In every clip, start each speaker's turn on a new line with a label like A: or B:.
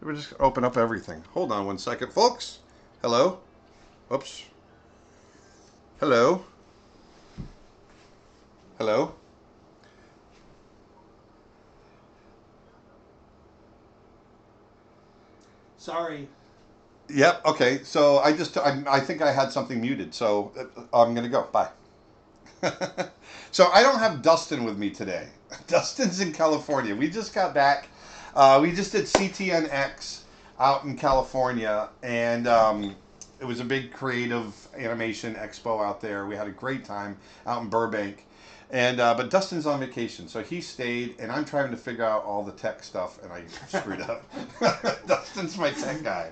A: We'll just open up everything. Hold on 1 second, folks. Hello? Oops. Hello? Hello?
B: Sorry.
A: Yep, okay. So I think I had something muted, so I'm going to go. Bye. So I don't have Dustin with me today. Dustin's in California. We just got back. We just did CTNX out in California, and it was a big creative animation expo out there. We had a great time out in Burbank. And but Dustin's on vacation, so he stayed, and I'm trying to figure out all the tech stuff, and I screwed up. Dustin's my tech guy.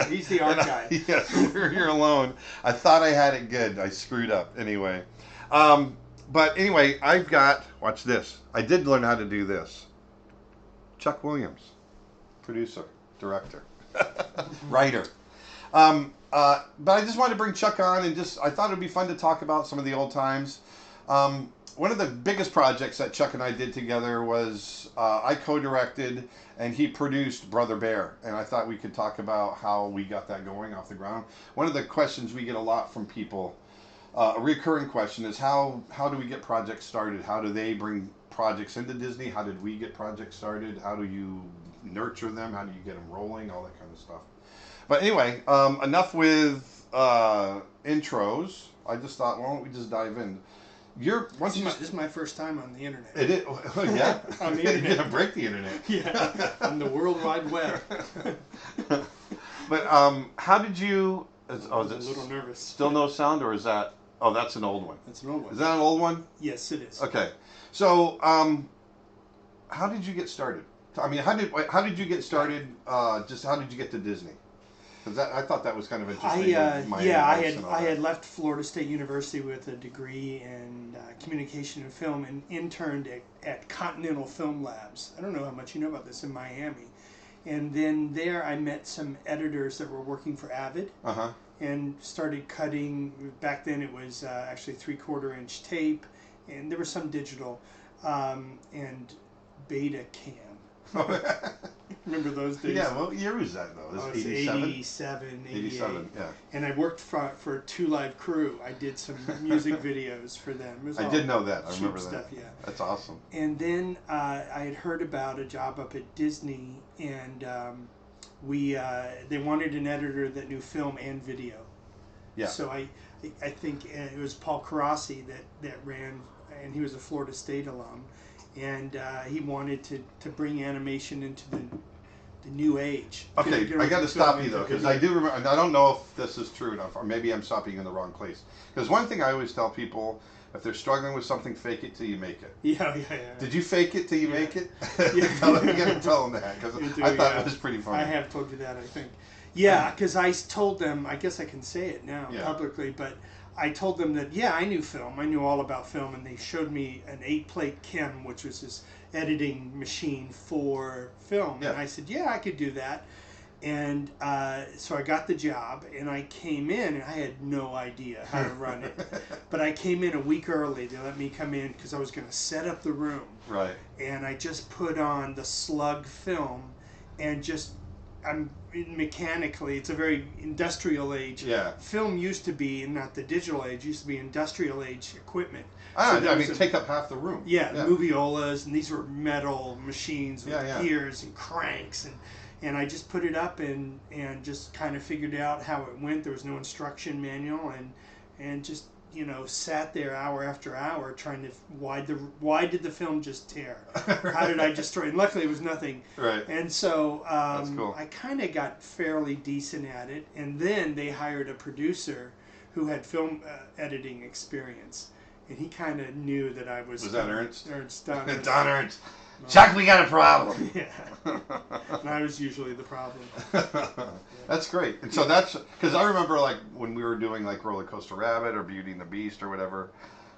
B: He's the art guy.
A: Yes, we're here alone. I thought I had it good. I screwed up anyway. Um, but anyway, I've got, watch this. I did learn how to do this. Chuck Williams, producer, director, writer. But I just wanted to bring Chuck on and I thought it would be fun to talk about some of the old times. One of the biggest projects that Chuck and I did together was I co-directed and he produced Brother Bear. And I thought we could talk about how we got that going off the ground. One of the questions we get a lot from people, a recurring question is how do we get projects started? How do they bring projects into Disney? How did we get projects started? How do you nurture them? How do you get them rolling? All that kind of stuff. But anyway, enough with intros. I just thought, why don't we just dive in?
B: This is my first time on the internet.
A: It is, oh, yeah.
B: On the internet.
A: You're gonna break the internet.
B: Yeah, on the World Wide Web.
A: But how did you?
B: I was a little nervous.
A: Still no sound, or is that? Oh, that's an old one.
B: That's an old one.
A: Is that an old one?
B: Yes, it is.
A: Okay. So, how did you get started? I mean, how did you get started? Just how did you get to Disney? Because I thought that was kind of interesting.
B: I had left Florida State University with a degree in communication and film and interned at Continental Film Labs. I don't know how much you know about this, in Miami. And then there I met some editors that were working for Avid.
A: Uh-huh.
B: And started cutting. Back then it was actually 3/4 inch tape, and there was some digital, and Betacam. Remember those days?
A: Yeah, what year was that though?
B: It was 87, 88.
A: 87, yeah.
B: And I worked for Two Live Crew. I did some music videos for them. It was
A: I did know that. I remember that.
B: Stuff, yeah.
A: That's awesome.
B: And then I had heard about a job up at Disney, and they wanted an editor that knew film and video.
A: Yeah.
B: So I think it was Paul Carassi that ran, and he was a Florida State alum, and he wanted to bring animation into the new age.
A: Okay, I got to stop you though, because I do remember, and I don't know if this is true enough, or maybe I'm stopping you in the wrong place. Because one thing I always tell people, if they're struggling with something, fake it till you make it.
B: Yeah.
A: Did you fake it till you make it?
B: Yeah.
A: You gotta tell them that, because I thought it was pretty funny.
B: I have told you that, I think. Yeah, because I told them, I guess I can say it now publicly, but I told them that, I knew film. I knew all about film, and they showed me an 8-plate Chem, which was this editing machine for film.
A: Yeah.
B: And I said, I could do that. And so I got the job, and I came in, and I had no idea how to run it. But I came in a week early. They let me come in because I was going to set up the room.
A: Right.
B: And I just put on the slug film and mechanically, it's a very industrial age.
A: Yeah.
B: Film used to be, and not the digital age, used to be industrial age equipment.
A: Take up half the room.
B: Yeah, moviolas, and these were metal machines with gears and cranks, and I just put it up and just kind of figured out how it went. There was no instruction manual, and just sat there hour after hour trying to why did the film just tear? How did I destroy it? And luckily it was nothing.
A: Right.
B: And so
A: That's cool.
B: I kind of got fairly decent at it, and then they hired a producer who had film editing experience, and he kind of knew that I was.
A: Was that Ernst?
B: Ernst. Don Ernst.
A: Don Ernst. Chuck, we got a problem.
B: Yeah. And I was usually the problem.
A: That's great. And so that's because I remember like when we were doing like Roller Coaster Rabbit or Beauty and the Beast or whatever.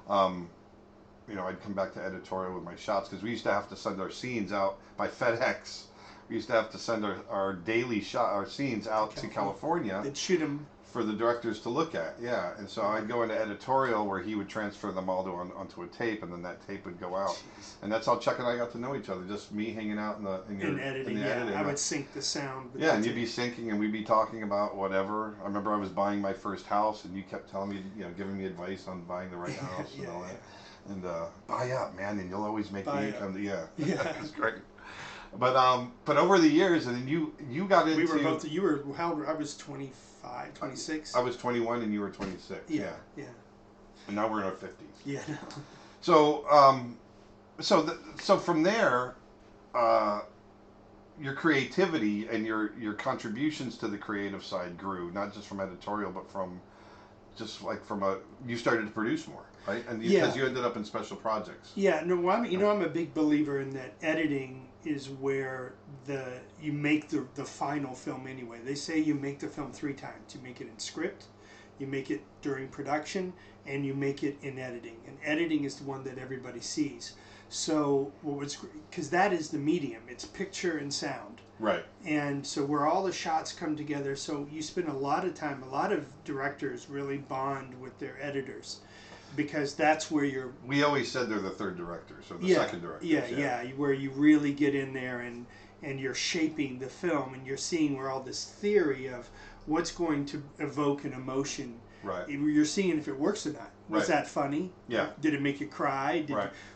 A: I'd come back to editorial with my shots because we used to have to send our scenes out by FedEx. We used to have to send our daily our scenes out to California.
B: They'd shoot them
A: for the directors to look at. Yeah, and so I'd go into editorial where he would transfer them all onto a tape, and then that tape would go out.
B: Jeez.
A: And that's how Chuck and I got to know each other. Just me hanging out in
B: editing.
A: editing.
B: I would sync the sound.
A: Yeah, and you'd be syncing, and we'd be talking about whatever. I remember I was buying my first house, and you kept telling me, giving me advice on buying the right house and all that. And buy up, man, and you'll always make the income. Yeah, it's great. But over the years, and then you got into.
B: We were both. You were how old? I was 25, 26.
A: I was 21, and you were 26. Yeah. And now we're in our 50s.
B: Yeah.
A: So so from there, your creativity and your contributions to the creative side grew, not just from editorial, but from just like you started to produce more, right? And because you ended up in special projects.
B: Yeah, no, I'm a big believer in that. Editing is where you make the final film anyway. They say you make the film 3 times. You make it in script, you make it during production, and you make it in editing. And editing is the one that everybody sees. So because that is the medium. It's picture and sound.
A: Right.
B: And so where all the shots come together, so you spend a lot of time, a lot of directors really bond with their editors because that's where
A: we always said they're the third directors or the second directors.
B: Yeah, where you really get in there and you're shaping the film and you're seeing where all this theory of what's going to evoke an emotion.
A: Right.
B: You're seeing if it works or not. Was that funny?
A: Yeah.
B: Did it make you cry?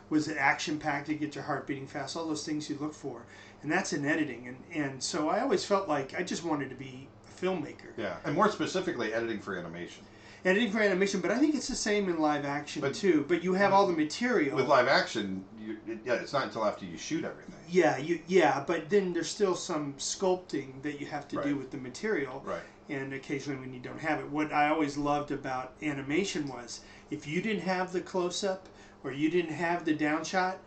B: Was it action-packed to get your heart beating fast? All those things you look for. And that's in editing. And so I always felt like I just wanted to be a filmmaker.
A: Yeah, and more specifically, editing for animation.
B: Editing for animation, but I think it's the same in live action too. But you have all the material.
A: With live action, it's not until after you shoot everything.
B: Yeah, but then there's still some sculpting that you have to do with the material.
A: Right.
B: And occasionally when you don't have it. What I always loved about animation was if you didn't have the close-up or you didn't have the downshot,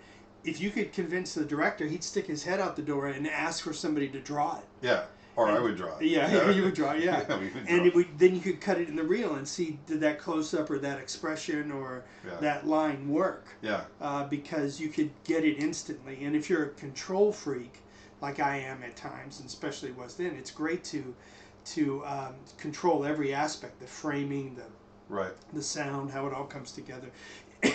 B: if you could convince the director, he'd stick his head out the door and ask for somebody to draw it.
A: Yeah. Or I would draw it.
B: Yeah, you would draw it, yeah.
A: We would
B: and then you could cut it in the reel and see did that close-up or that expression or that line work.
A: Yeah.
B: Because you could get it instantly. And if you're a control freak, like I am at times, and especially was then, it's great to control every aspect, the framing, the sound, how it all comes together.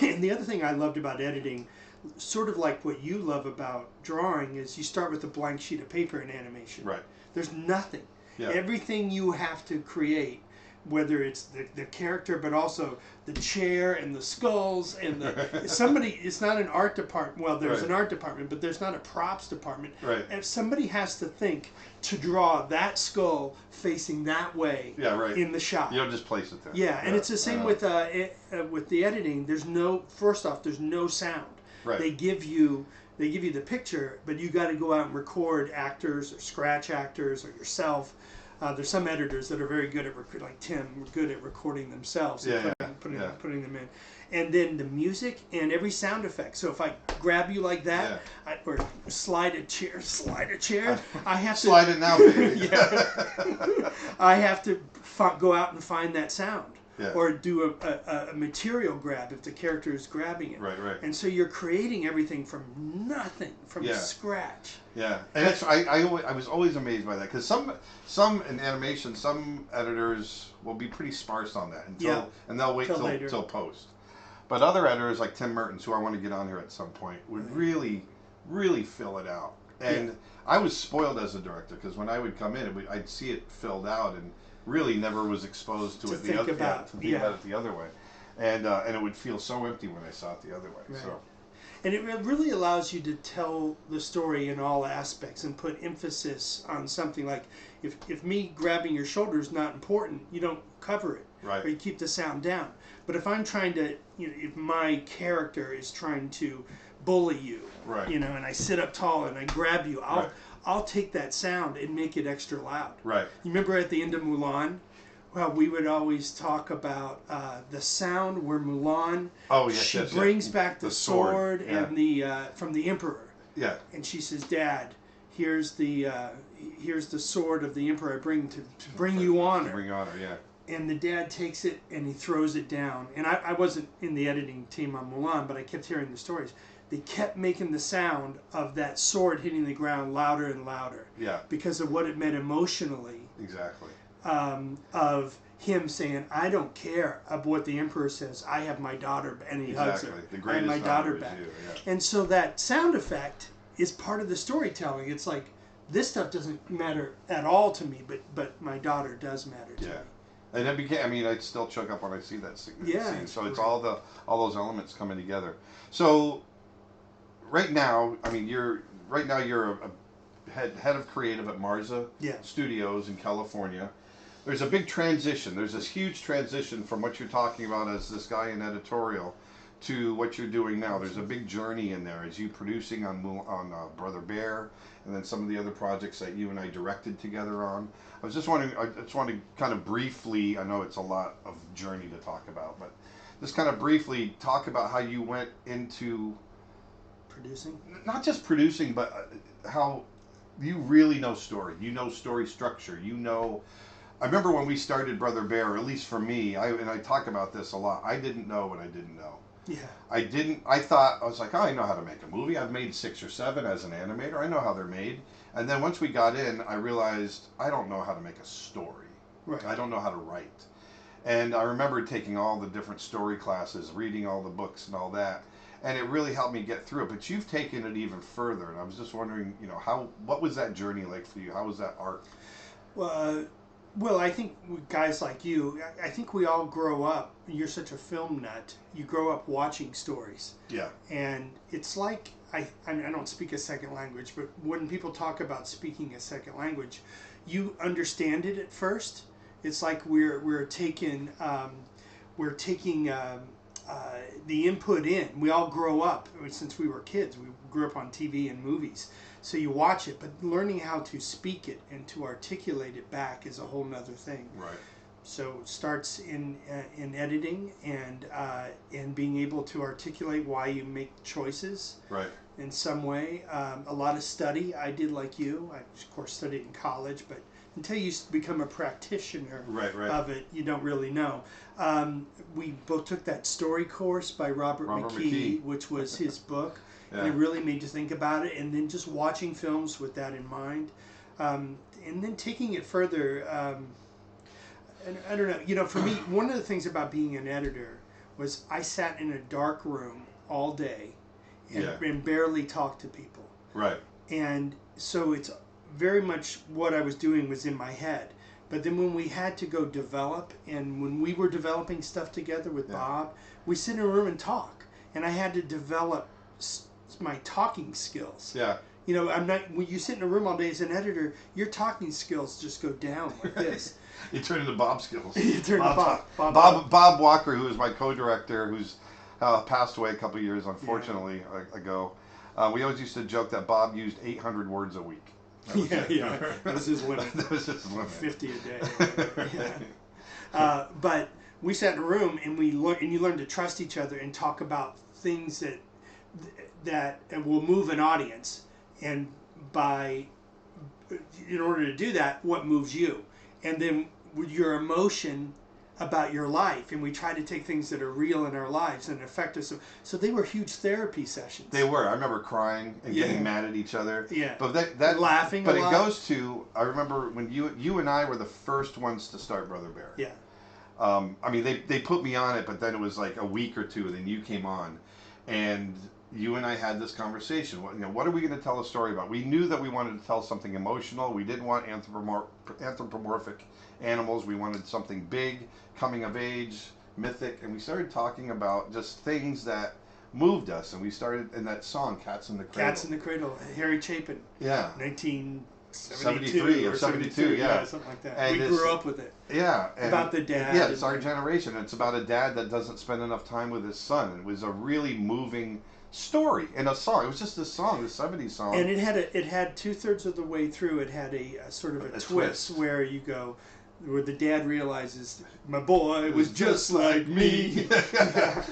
B: And the other thing I loved about editing, sort of like what you love about drawing, is you start with a blank sheet of paper in animation.
A: Right.
B: There's nothing.
A: Yeah.
B: Everything you have to create, whether it's the character, but also the chair and the skulls and it's not an art department. Well, there's an art department, but there's not a props department.
A: Right.
B: And somebody has to think to draw that skull facing that way in the shot.
A: You don't just place it there.
B: Yeah, and it's the same with the editing. There's no sound.
A: Right.
B: They give you the picture, but you got to go out and record actors or scratch actors or yourself. There's some editors that are very good at like Tim, good at recording themselves and putting them in. And then the music and every sound effect. So if I grab you like that, or slide a chair, I have to
A: slide it now, baby.
B: I have to go out and find that sound.
A: Yeah.
B: Or do a material grab if the character is grabbing it.
A: Right.
B: And so you're creating everything from nothing, from scratch.
A: Yeah, and I was always amazed by that because some in animation, some editors will be pretty sparse on that and they'll wait till post. But other editors like Tim Mertens, who I want to get on here at some point, would really fill it out. And I was spoiled as a director because when I would come in, I'd see it filled out and really never was exposed to it think about it the other way, and it would feel so empty when I saw it the other way.
B: Right.
A: So,
B: and it really allows you to tell the story in all aspects and put emphasis on something. Like if me grabbing your shoulder is not important, you don't cover it,
A: right?
B: Or you keep the sound down. But if I'm trying to, if my character is trying to bully you,
A: right?
B: And I sit up tall and I grab you, I'll take that sound and make it extra loud.
A: Right.
B: You remember at the end of Mulan, well, we would always talk about the sound where Mulan, she brings back the sword and from the Emperor.
A: Yeah.
B: And she says, "Dad, here's the sword of the Emperor I bring to bring you honor."
A: To bring honor, yeah.
B: And the dad takes it and he throws it down. And I wasn't in the editing team on Mulan, but I kept hearing the stories. They kept making the sound of that sword hitting the ground louder and louder.
A: Yeah.
B: Because of what it meant emotionally.
A: Exactly.
B: of him saying, "I don't care of what the emperor says. I have my daughter," and he hugs her.
A: The
B: I have my daughter back.
A: You, yeah.
B: And so that sound effect is part of the storytelling. It's like, this stuff doesn't matter at all to me, but my daughter does matter to me.
A: And it became, I mean, I still choke up when I see that scene. So it's all those elements coming together. So right now, I mean, you're a head of creative at Marza Studios in California. There's a big transition. There's this huge transition from what you're talking about as this guy in editorial to what you're doing now. There's a big journey in there as you producing on Brother Bear, and then some of the other projects that you and I directed together on. I was just wondering, I just want to kind of briefly, I know it's a lot of journey to talk about, but just kind of briefly talk about how you went into
B: producing.
A: Not just producing, but how you really know story. You know story structure. You know. I remember when we started Brother Bear, at least for me, and I talk about this a lot, I didn't know what I didn't know.
B: Yeah.
A: I thought, I was like, oh, I know how to make a movie. I've made 6 or 7 as an animator. I know how they're made. And then once we got in, I realized I don't know how to make a story.
B: Right.
A: I don't know how to write. And I remember taking all the different story classes, reading all the books and all that. And it really helped me get through it. But you've taken it even further. And I was just wondering, you know, what was that journey like for you? How was that art?
B: Well, I think guys like you, I think we all grow up. You're such a film nut. You grow up watching stories.
A: Yeah.
B: And it's like, I don't speak a second language, but when people talk about speaking a second language, you understand it at first. It's like we're taking the input in. We all grow up since we were kids. We grew up on TV and movies. So you watch it, but learning how to speak it and to articulate it back is a whole nother thing.
A: Right.
B: So it starts in editing and being able to articulate why you make choices.
A: Right.
B: In some way, a lot of study. I did like you. I of course studied in college, but until you become a practitioner of it, you don't really know. We both took that story course by Robert McKee, which was his book. Yeah. And it really made you think about it, and then just watching films with that in mind, and then taking it further. And I don't know, you know, for me, one of the things about being an editor was I sat in a dark room all day and barely talked to people.
A: Right.
B: And so it's very much what I was doing was in my head. But then when we had to go develop, and when we were developing stuff together with Bob, we sit in a room and talk, and I had to develop my talking skills.
A: Yeah.
B: You know, when you sit in a room all day as an editor, your talking skills just go down like this.
A: You turn into Bob skills.
B: You turn into
A: Bob Walker, who is my co-director, who's passed away a couple of years, unfortunately, ago. We always used to joke that Bob used 800 words a week.
B: That was his limit.
A: That was his limit.
B: 50 a day. But we sat in a room and you learn to trust each other and talk about things that will move an audience, and in order to do that, what moves you, and then your emotion about your life, and we try to take things that are real in our lives and affect us. So they were huge therapy sessions.
A: They were. I remember crying and getting mad at each other.
B: Yeah.
A: But that
B: laughing.
A: But
B: a lot.
A: It goes to, I remember when you and I were the first ones to start Brother Bear.
B: Yeah.
A: I mean, they put me on it, but then it was like a week or two, and then you came on, and you and I had this conversation. What are we going to tell a story about? We knew that we wanted to tell something emotional. We didn't want anthropomorphic animals. We wanted something big, coming of age, mythic, and we started talking about just things that moved us. And we started in that song, "Cats in the Cradle."
B: "Cats in the Cradle," Harry Chapin.
A: Yeah.
B: 1973
A: or 72, yeah,
B: something like that.
A: And
B: we grew up with it.
A: Yeah.
B: About the dad.
A: Yeah, it's our generation. It's about a dad that doesn't spend enough time with his son. It was a really moving story in a song. It was just a song, the 70s song.
B: And it had 2/3 of the way through, it had a sort of a twist where where the dad realizes, my boy was just like me.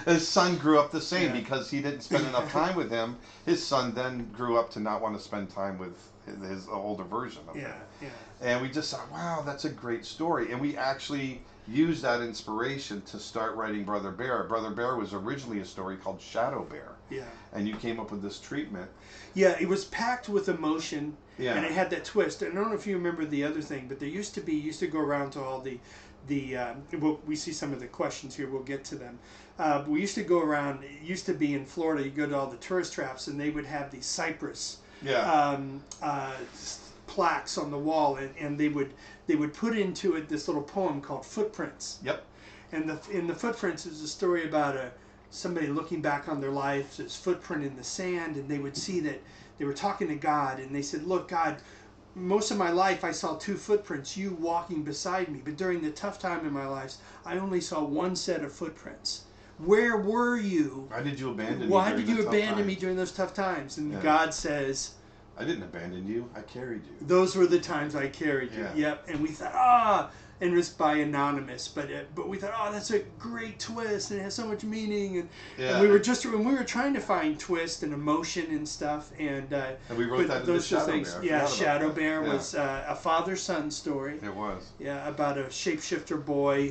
A: His son grew up the same because he didn't spend enough time with him. His son then grew up to not want to spend time with his older version of him.
B: Yeah.
A: And we just thought, wow, that's a great story. And we actually used that inspiration to start writing Brother Bear. Brother Bear was originally a story called Shadow Bear.
B: Yeah.
A: And you came up with this treatment.
B: Yeah, it was packed with emotion.
A: Yeah.
B: And it had that twist. And I don't know if you remember the other thing, but there used to go around to all the we see some of the questions here. We'll get to them. We used to go around. It used to be in Florida. You go to all the tourist traps, and they would have these cypress plaques on the wall, and they would put into it this little poem called Footprints.
A: Yep.
B: And in the Footprints is a story about somebody looking back on their life, this footprint in the sand, and they would see that they were talking to God, and they said, "Look, God, most of my life I saw 2 footprints, you walking beside me, but during the tough time in my life, I only saw 1 set of footprints. Where were you?
A: Why did you abandon me?
B: Why did you abandon me during those tough times?" And God says,
A: "I didn't abandon you. I carried you.
B: Those were the times I carried you."
A: Yeah.
B: Yep. And we thought, and it was by Anonymous, but we thought, that's a great twist, and it has so much meaning, and we were trying to find twist and emotion and stuff, and
A: we wrote that in the Shadow
B: things.
A: Bear.
B: Yeah, Shadow Bear was a father-son story.
A: It was.
B: Yeah, about a shapeshifter boy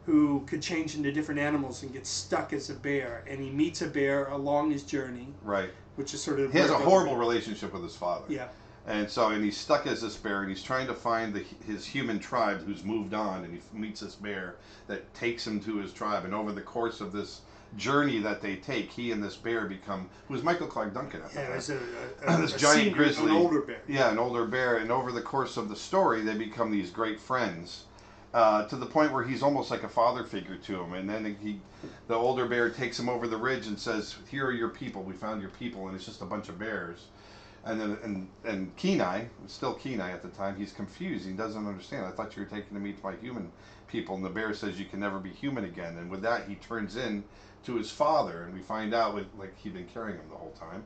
B: who could change into different animals and gets stuck as a bear, and he meets a bear along his journey.
A: Right.
B: Which is sort of
A: he has a horrible relationship with his father.
B: Yeah.
A: And he's stuck as this bear, and he's trying to find his human tribe who's moved on, and he meets this bear that takes him to his tribe. And over the course of this journey that they take, he and this bear become, who was Michael Clark Duncan at the time.
B: Yeah,
A: this giant grizzly.
B: An older bear.
A: Yeah, an older bear. And over the course of the story, they become these great friends, to the point where he's almost like a father figure to him. And then the older bear takes him over the ridge and says, "Here are your people. We found your people." And it's just a bunch of bears. And then and Kenai, still Kenai at the time, he's confused. He doesn't understand. "I thought you were taking me to my human people." And the bear says, "You can never be human again." And with that, he turns in to his father, and we find out, like he'd been carrying him the whole time,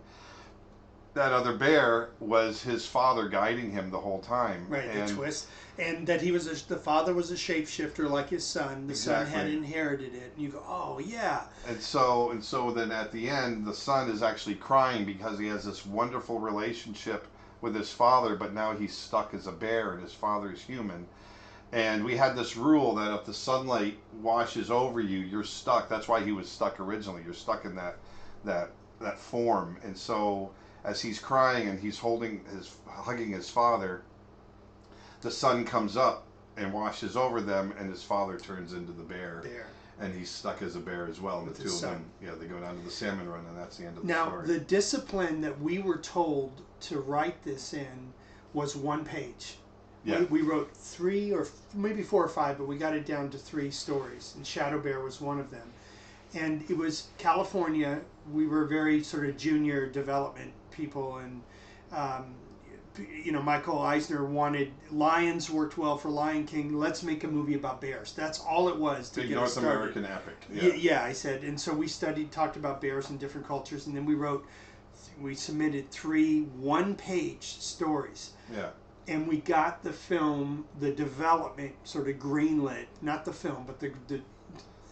A: that other bear was his father guiding him the whole time.
B: Right, the twist. And that the father was a shapeshifter like his son. The son had inherited it. And you go, oh, yeah.
A: And so then at the end, the son is actually crying because he has this wonderful relationship with his father, but now he's stuck as a bear and his father is human. And we had this rule that if the sunlight washes over you, you're stuck. That's why he was stuck originally. You're stuck in that form. And so as he's crying and he's hugging his father, the sun comes up and washes over them, and his father turns into the bear. And he's stuck as a bear as well. And the two of them, they go down to the salmon run, and that's the end of the story.
B: Now, the discipline that we were told to write this in was 1 page. Yeah. We wrote 3 or maybe 4 or 5, but we got it down to 3 stories, and Shadow Bear was one of them. And it was California. We were very sort of junior development people, and Michael Eisner wanted lions worked well for Lion King. Let's make a movie about bears. That's all it was to get us started.
A: North American epic.
B: Yeah, I said, and so we talked about bears in different cultures, and then we submitted 3 one-page stories.
A: Yeah.
B: And we got the film, the development sort of greenlit, not the film, but the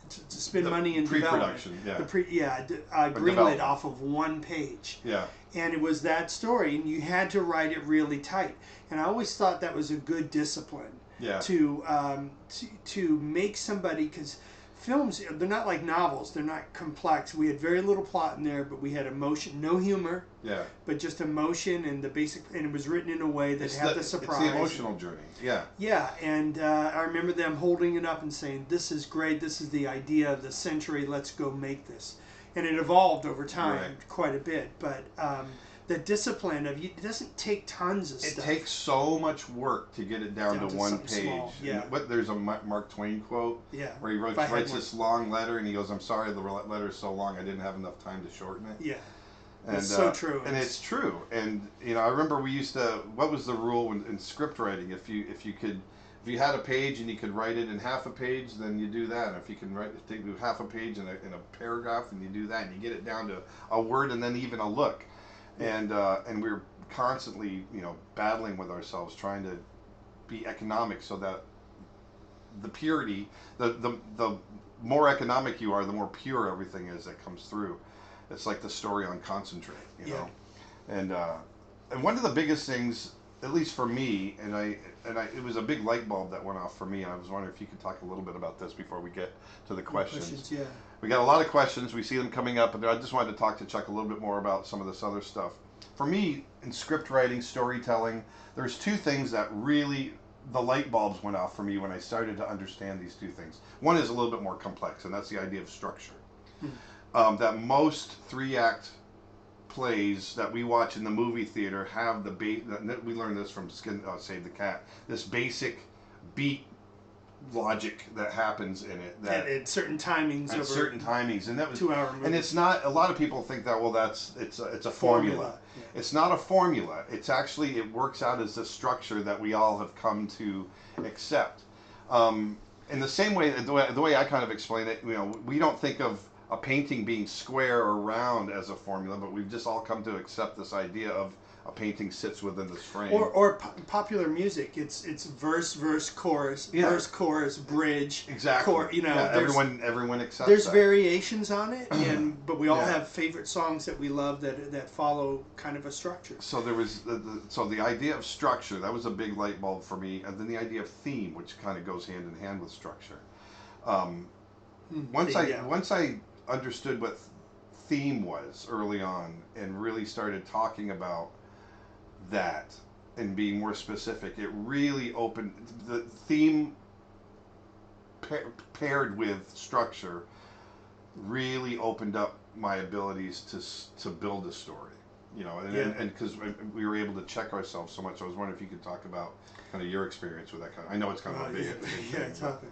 B: to spend money in
A: pre-production,
B: greenlit off of 1 page.
A: Yeah.
B: And it was that story, and you had to write it really tight. And I always thought that was a good discipline.
A: Yeah.
B: To make somebody, because films, they're not like novels, they're not complex. We had very little plot in there, but we had emotion, no humor.
A: Yeah.
B: But just emotion and the basic, and it was written in a way that had the surprise.
A: It's the emotional journey. Yeah.
B: Yeah, and I remember them holding it up and saying, "This is great. This is the idea of the century. Let's go make this." And it evolved over time quite a bit, but the discipline of it doesn't take tons of stuff.
A: It takes so much work to get it down to 1 page.
B: Small. Yeah.
A: There's a Mark Twain quote where he writes this long letter, and he goes, "I'm sorry, the letter is so long. I didn't have enough time to shorten it."
B: Yeah.
A: And,
B: it's so true.
A: And it's true. And I remember we used to. What was the rule in script writing? If you had a page and you could write it in half a page, then you do that. And if you can do half a page in a paragraph, then you do that, and you get it down to a word and then even a look. And we were constantly battling with ourselves, trying to be economic, so that the purity, the more economic you are, the more pure everything is that comes through. It's like the story on concentrate, you know. And one of the biggest things at least for me, it was a big light bulb that went off for me. And I was wondering if you could talk a little bit about this before we get to the questions.
B: Yeah.
A: We got a lot of questions. We see them coming up, and I just wanted to talk to Chuck a little bit more about some of this other stuff. For me, in script writing, storytelling, there's two things that really, the light bulbs went off for me when I started to understand these two things. One is a little bit more complex, and that's the idea of structure. That most 3-act plays that we watch in the movie theater have the we learned this from Save the Cat, this basic beat logic that happens in it that
B: at certain timings,
A: and that was
B: 2-hour movie.
A: And it's not, a lot of people think that, well, it's a formula.
B: Yeah.
A: It's not a formula. It's actually, it works out as a structure that we all have come to accept. In the same way, the way I kind of explain it, we don't think of a painting being square or round as a formula, but we've just all come to accept this idea of a painting sits within this frame.
B: Or popular music, it's verse, chorus, verse, chorus, bridge.
A: Exactly. Everyone accepts
B: there's
A: that.
B: variations on it, but we all have favorite songs that we love that follow kind of a structure.
A: So there was the idea of structure, that was a big light bulb for me, and then the idea of theme, which kind of goes hand in hand with structure. Once I understood what theme was early on and really started talking about that and being more specific, it really opened the theme paired with structure, really opened up my abilities to build a story, and because we were able to check ourselves so much. I was wondering if you could talk about kind of your experience with that kind of, I know it's kind of a big thing.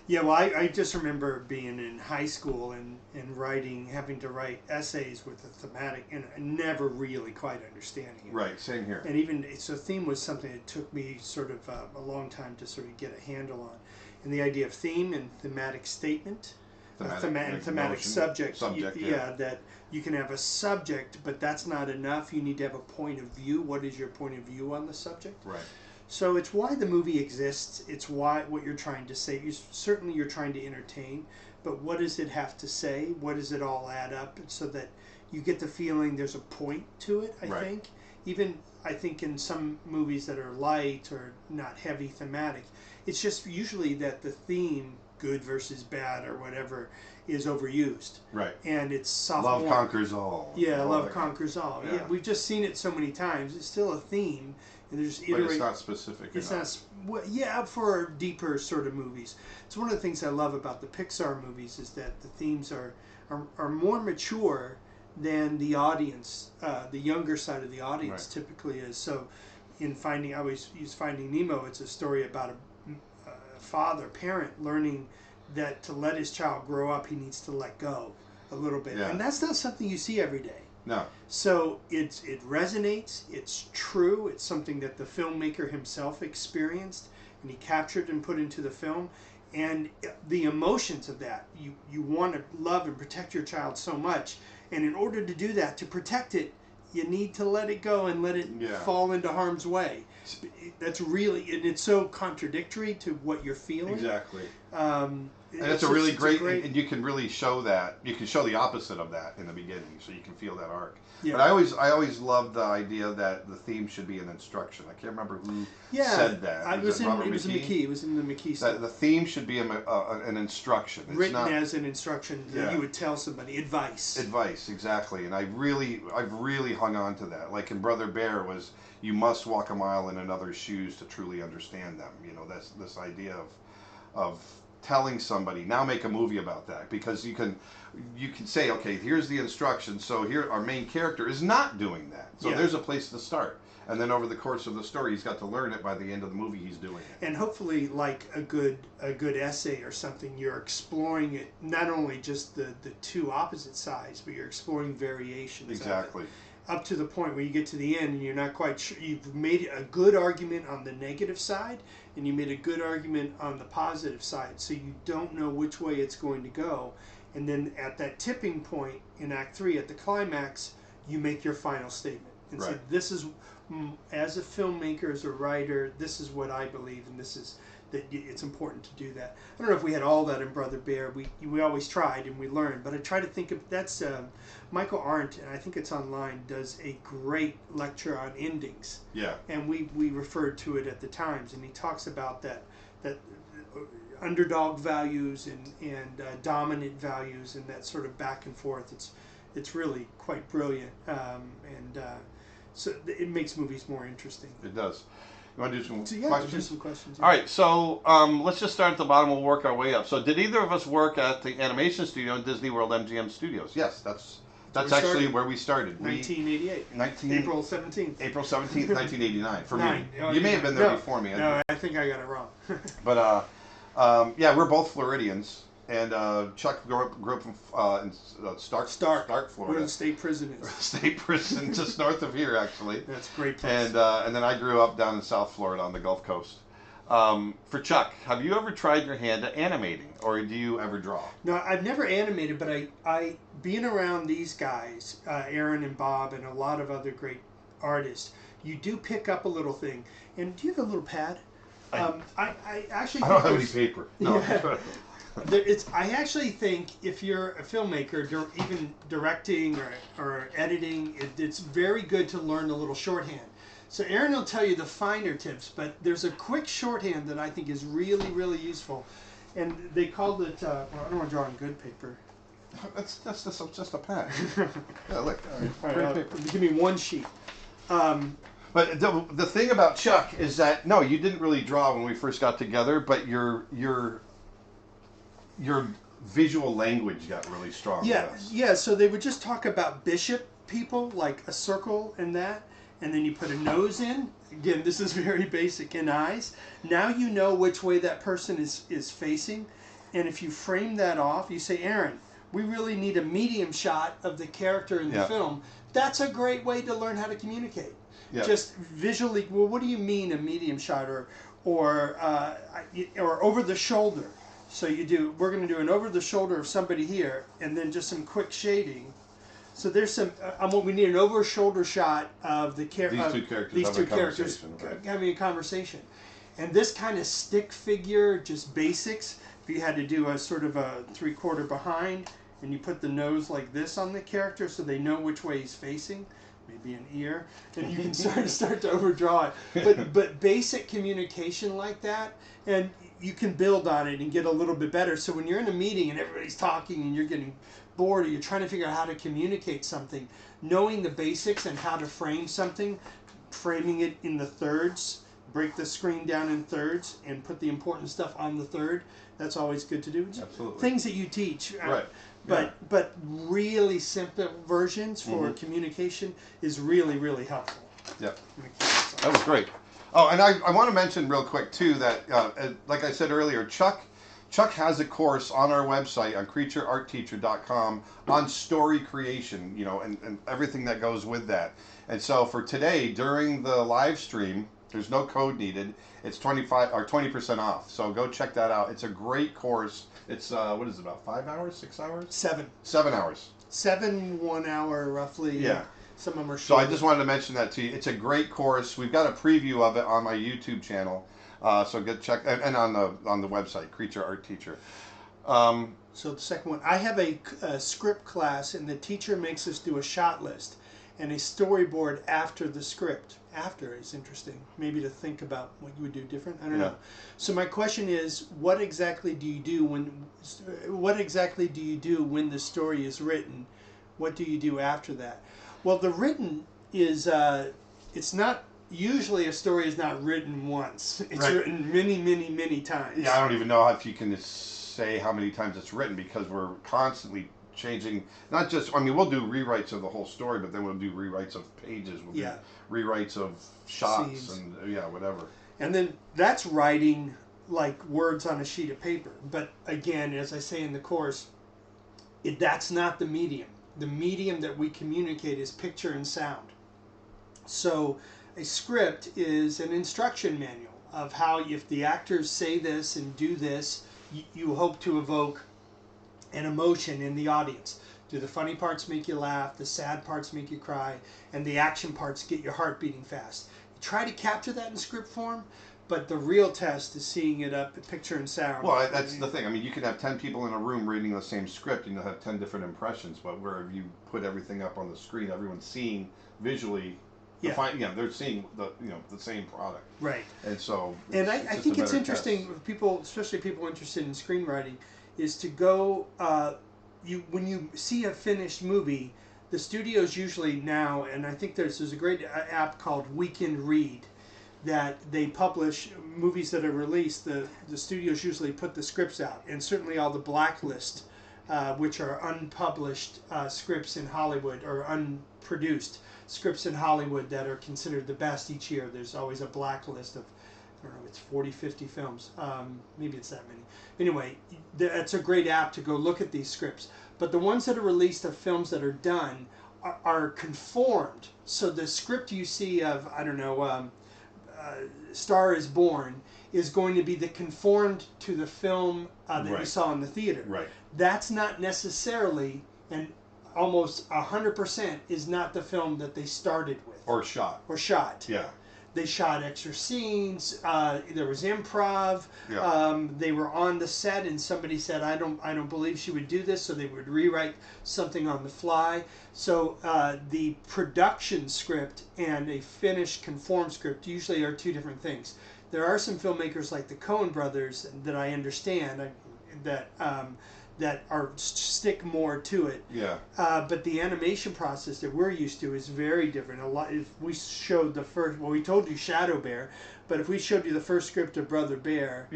B: Yeah, well, I just remember being in high school and having to write essays with a thematic, and never really quite understanding it.
A: Right, same here.
B: And so theme was something that took me sort of a long time to sort of get a handle on. And the idea of theme and thematic statement, thematic subject, that you can have a subject, but that's not enough. You need to have a point of view. What is your point of view on the subject?
A: Right.
B: So it's why the movie exists. It's what you're trying to say. Certainly you're trying to entertain, but what does it have to say? What does it all add up so that you get the feeling there's a point to it, I think. Even, I think, in some movies that are light or not heavy thematic, it's just usually that the theme, good versus bad or whatever, is overused.
A: Right.
B: And it's soft.
A: Love conquers all.
B: Yeah, love conquers all. Yeah, we've just seen it so many times. It's still a theme. And
A: but it's not specific enough.
B: It's not, for deeper sort of movies. It's one of the things I love about the Pixar movies is that the themes are more mature than the audience, the younger side of the audience typically is. So in I always use Finding Nemo, it's a story about a parent learning that to let his child grow up, he needs to let go a little bit. Yeah. And that's not something you see every day.
A: No.
B: So it resonates, it's true, it's something that the filmmaker himself experienced and he captured and put into the film. And the emotions of that, you want to love and protect your child so much. And in order to do that, to protect it, you need to let it go and let it fall into harm's way. That's really, and it's so contradictory to what you're feeling.
A: Exactly. And it's a really great, and you can really show that. You can show the opposite of that in the beginning, so you can feel that arc. Yeah. But I always loved the idea that the theme should be an instruction. I can't remember who said that.
B: It was in McKee. It was in the McKee stuff.
A: That the theme should be an instruction. It's
B: written as an instruction that you would tell somebody. Advice.
A: Advice, exactly. And I've really hung on to that. Like in Brother Bear was, you must walk a mile in another's shoes to truly understand them. That's this idea of telling somebody, now make a movie about that, because you can say, okay, here's the instructions, so here our main character is not doing that, so there's a place to start, and then over the course of the story he's got to learn it. By the end of the movie he's doing it, and hopefully,
B: like a good essay or something, you're exploring it, not only just the two opposite sides, but you're exploring variations.
A: Exactly.
B: Up to the point where you get to the end and you're not quite sure. You've made a good argument on the negative side and you made a good argument on the positive side, so you don't know which way it's going to go. And then at that tipping point in Act 3, at the climax, you make your final statement and say, this is as a filmmaker, as a writer, this is what I believe, and this is that it's important to do that. I don't know if we had all that in Brother Bear. We always tried and we learned, but I try to think of that's Michael Arndt, and I think it's online, does a great lecture on endings.
A: Yeah.
B: And we referred to it at the Times, and he talks about that underdog values and dominant values and that sort of back and forth. It's really quite brilliant, so it makes movies more interesting.
A: It does. You want to do some
B: questions?
A: We'll
B: do some questions.
A: Yeah. All right, so let's just start at the bottom. We'll work our way up. So, did either of us work at the animation studio in Disney World MGM Studios? Yes, that's actually where we started.
B: 1988. April 17th.
A: April 17th, 1989. For me,
B: Oh,
A: you may have been there before me.
B: No, I think I got it wrong.
A: But yeah, we're both Floridians. And Chuck grew up in Stark, Florida.
B: Where the state prison is.
A: State prison, just north of here, actually.
B: That's a great place.
A: And then I grew up down in South Florida on the Gulf Coast. For Chuck, have you ever tried your hand at animating, or do you ever draw?
B: No, I've never animated, but I being around these guys, Aaron and Bob, and a lot of other great artists, you do pick up a little thing. And do you have a little pad? I actually.
A: I don't have any paper. No.
B: Yeah. I actually think if you're a filmmaker, even directing or editing, it's very good to learn a little shorthand. So Aaron will tell you the finer tips, but there's a quick shorthand that I think is really, really useful. And they called it, well, I don't want to draw on good paper.
A: That's just a pad. Yeah, look.
B: All right, give me one sheet.
A: But the thing about Chuck is that, no, you didn't really draw when we first got together, but your visual language got really strong.
B: Yeah. So they would just talk about bishop people, like a circle and that, and then you put a nose in. Again, this is very basic, and eyes. Now you know which way that person is facing, and if you frame that off, you say, Aaron, we really need a medium shot of the character in the film. That's a great way to learn how to communicate. Yeah. Just visually. Well, what do you mean a medium shot, or over the shoulder? So we're going to do an over the shoulder of somebody here, and then just some quick shading. So there's some. We need an over shoulder shot of the these two characters having a conversation, and this kind of stick figure, just basics. If you had to do a sort of a 3/4 behind, and you put the nose like this on the character, so they know which way he's facing. Maybe an ear, and you can start to overdraw it. But basic communication like that, and you can build on it and get a little bit better. So when you're in a meeting and everybody's talking and you're getting bored, or you're trying to figure out how to communicate something, knowing the basics and how to frame something, framing it in the thirds, break the screen down in thirds, and put the important stuff on the third. That's always good to do.
A: Absolutely.
B: Things that you teach.
A: Right.
B: But really simple versions for communication is really, really helpful.
A: Yeah. That was great. Oh, and I want to mention real quick too that like I said earlier, Chuck has a course on our website on creatureartteacher.com on story creation, and everything that goes with that. And so for today, during the live stream, there's no code needed. It's 20% off. So go check that out. It's a great course. It's what is it, about 5 hours, 6 hours?
B: 7.
A: 7 hours.
B: 7 1 hour roughly.
A: Yeah.
B: Some of them are
A: So
B: short.
A: I just wanted to mention that to you. It's a great course. We've got a preview of it on my YouTube channel. So get check and on the website, Creature Art Teacher.
B: So the second one, I have a script class, and the teacher makes us do a shot list and a storyboard after the script. After is interesting. Maybe to think about what you would do different. I don't know. So my question is, what exactly do you do when the story is written? What do you do after that? Well, the written is it's not. Usually a story is not written once. It's written many, many, many times.
A: Yeah, I don't even know if you can say how many times it's written, because we're constantly changing. Not just, we'll do rewrites of the whole story, but then we'll do rewrites of pages. We'll do rewrites of shots. Scenes. And whatever. And
B: then that's writing like words on a sheet of paper. But again, as I say in the course, that's not the medium. The medium that we communicate is picture and sound. So a script is an instruction manual of how, if the actors say this and do this, you hope to evoke an emotion in the audience. Do the funny parts make you laugh? The sad parts make you cry? And the action parts get your heart beating fast? You try to capture that in script form, but the real test is seeing it up picture and sound.
A: Well, that's the thing. I mean, you can have 10 people in a room reading the same script and you'll have 10 different impressions, but where you put everything up on the screen, everyone's seeing visually. They're seeing the same product.
B: Right.
A: And so.
B: And I think it's interesting for people, especially people interested in screenwriting, is to go. When you see a finished movie, the studios usually now, and I think there's a great app called Weekend Read, that they publish movies that are released. The studios usually put the scripts out, and certainly all the blacklist, which are unpublished scripts in Hollywood or unproduced scripts in Hollywood that are considered the best each year. There's always a blacklist of, I don't know, it's 40, 50 films. Maybe it's that many. Anyway, it's a great app to go look at these scripts. But the ones that are released of films that are done are conformed. So the script you see of, I don't know, Star is Born is going to be conformed to the film that you saw in the theater.
A: Right.
B: That's not necessarily, and almost 100% is not the film that they started with.
A: Or shot. Yeah.
B: They shot extra scenes. There was improv.
A: Yeah.
B: They were on the set, and somebody said, "I don't believe she would do this," so they would rewrite something on the fly. So the production script and a finished conformed script usually are two different things. There are some filmmakers like the Coen brothers that I understand that stick more to it.
A: Yeah.
B: But the animation process that we're used to is very different. If we showed we told you Shadow Bear, but if we showed you the first script of Brother Bear,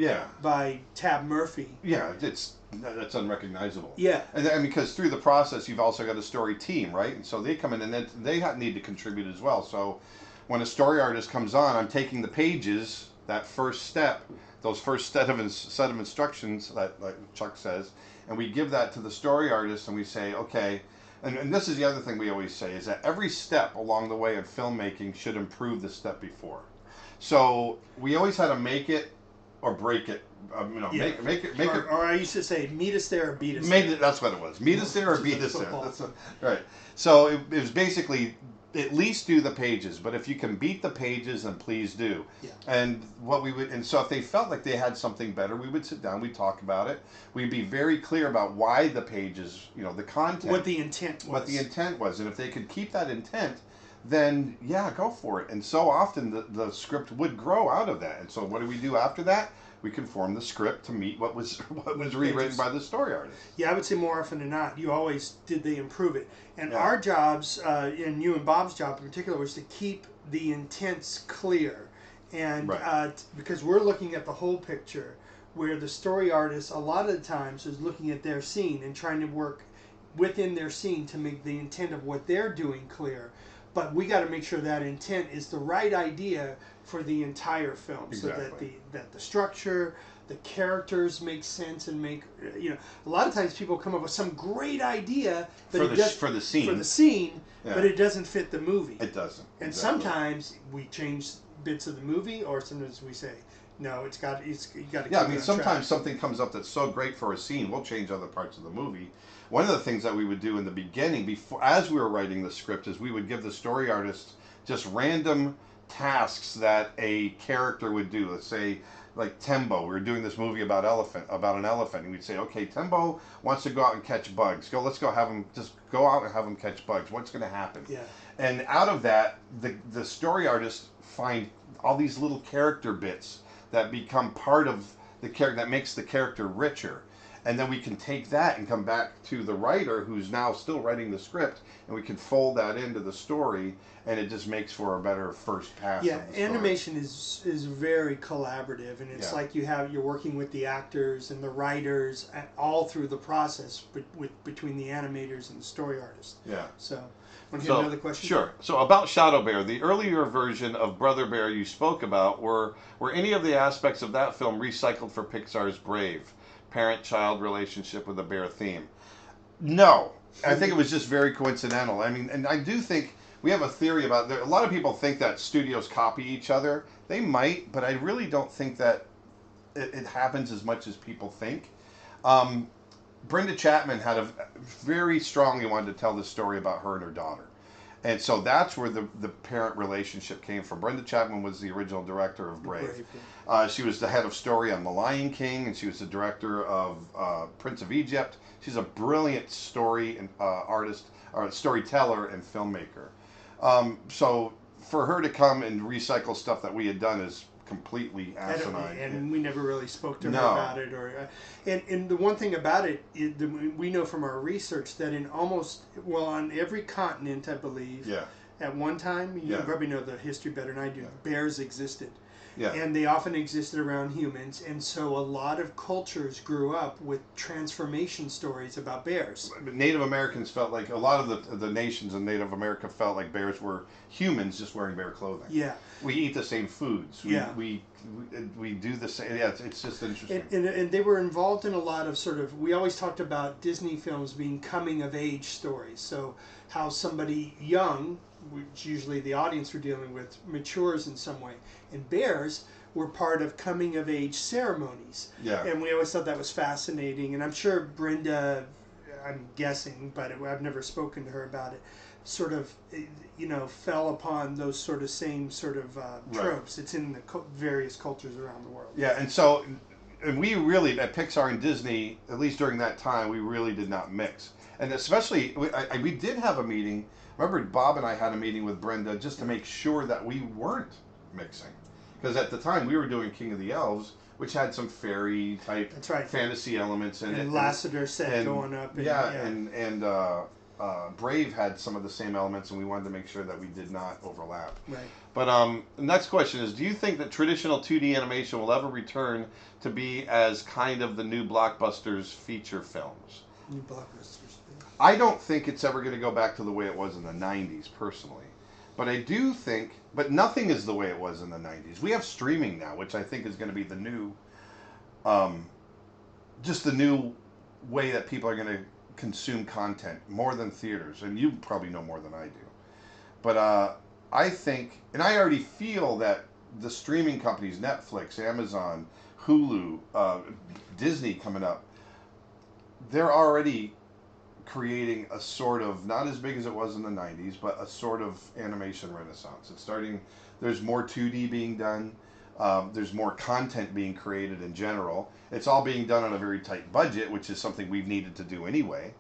B: by Tab Murphy,
A: that's unrecognizable.
B: Yeah.
A: And because through the process, you've also got a story team, right? And so they come in and they need to contribute as well. So when a story artist comes on, I'm taking the pages, that first step, those first set of instructions that, like Chuck says, and we give that to the story artist, and we say, okay, and this is the other thing we always say, is that every step along the way of filmmaking should improve the step before. So we always had to make it or break it. Make it.
B: Or I used to say, meet us there or beat us there.
A: That's what it was. Meet us there or beat us there. Right. So it was basically, at least do the pages, but if you can beat the pages, then please do.
B: Yeah.
A: And so if they felt like they had something better, we would sit down, we'd talk about it. We'd be very clear about why the pages, the content.
B: What the intent was.
A: And if they could keep that intent, then go for it. And so often the script would grow out of that. And so what do we do after that? We conform the script to meet what was rewritten by the story artist.
B: Yeah, I would say more often than not, they improve it. And our jobs, and you and Bob's job in particular, was to keep the intents clear. And because we're looking at the whole picture, where the story artist a lot of the times is looking at their scene and trying to work within their scene to make the intent of what they're doing clear. But we got to make sure that intent is the right idea for the entire film,
A: exactly.
B: So that the structure, the characters make sense and make a lot of times people come up with some great idea
A: for the scene,
B: but it doesn't fit the movie.
A: It doesn't.
B: And sometimes we change bits of the movie, or sometimes we say, no, you got to.
A: Yeah, I mean, sometimes something comes up that's so great for a scene, we'll change other parts of the movie. One of the things that we would do in the beginning, as we were writing the script, is we would give the story artist just random tasks that a character would do. Let's say, like Tembo, we were doing this movie about an elephant, and we'd say, okay, Tembo wants to go out and catch bugs. Let's go have him just go out and have him catch bugs. What's going to happen?
B: Yeah.
A: And out of that, the story artists find all these little character bits that become part of the character, that makes the character richer. And then we can take that and come back to the writer who's now still writing the script, and we can fold that into the story, and it just makes for a better first pass.
B: Yeah, animation is very collaborative, and it's like you're working with the actors and the writers all through the process between the animators and the story artists.
A: Yeah.
B: So, want to hear another question?
A: Sure. So about Shadow Bear, the earlier version of Brother Bear you spoke about, were any of the aspects of that film recycled for Pixar's Brave? Parent-child relationship with a bear theme. No, I think it was just very coincidental. I mean, and I do think we have a theory about a lot of people think that studios copy each other. They might, but I really don't think that it happens as much as people think. Brenda Chapman had a very strongly wanted to tell this story about her and her daughter. And so that's where the parent relationship came from. Brenda Chapman was the original director of Brave. She was the head of story on The Lion King, and she was the director of Prince of Egypt. She's a brilliant story and artist, or storyteller and filmmaker. So for her to come and recycle stuff that we had done is completely asinine.
B: And we never really spoke to her about it. And the one thing about it, we know from our research that in on every continent, I believe, at one time, you probably know the history better than I do, bears existed. And they often existed around humans, and so a lot of cultures grew up with transformation stories about bears.
A: Native Americans felt like a lot of the nations in Native America felt like bears were humans just wearing bear clothing. We eat the same foods. We do the same. It's just interesting.
B: And they were involved in a lot of we always talked about Disney films being coming of age stories. So how somebody young, which usually the audience we're dealing with, matures in some way. And bears were part of coming of age ceremonies. And we always thought that was fascinating. And I'm sure Brenda, I'm guessing, but I've never spoken to her about it, fell upon those same tropes. It's in the various cultures around the world.
A: And we really, at Pixar and Disney, at least during that time, we really did not mix. And especially, we did have a meeting. Remember, Bob and I had a meeting with Brenda just to make sure that we weren't mixing. Because at the time, we were doing King of the Elves, which had some fairy type fantasy elements in it.
B: And Lassiter set going up.
A: And Brave had some of the same elements, and we wanted to make sure that we did not overlap. But the next question is, do you think that traditional 2D animation will ever return to be as kind of the new blockbusters feature films?
B: New blockbusters.
A: I don't think it's ever going to go back to the way it was in the 90s, personally. But I do think, but nothing is the way it was in the 90s. We have streaming now, which I think is going to be the new, just the new way that people are going to consume content, more than theaters. And you probably know more than I do. But I think, and I already feel that the streaming companies, Netflix, Amazon, Hulu, Disney coming up, they're already creating a sort of, not as big as it was in the 90s, but a sort of animation renaissance. It's starting, there's more 2D being done, there's more content being created in general. It's all being done on a very tight budget, which is something we've needed to do anyway.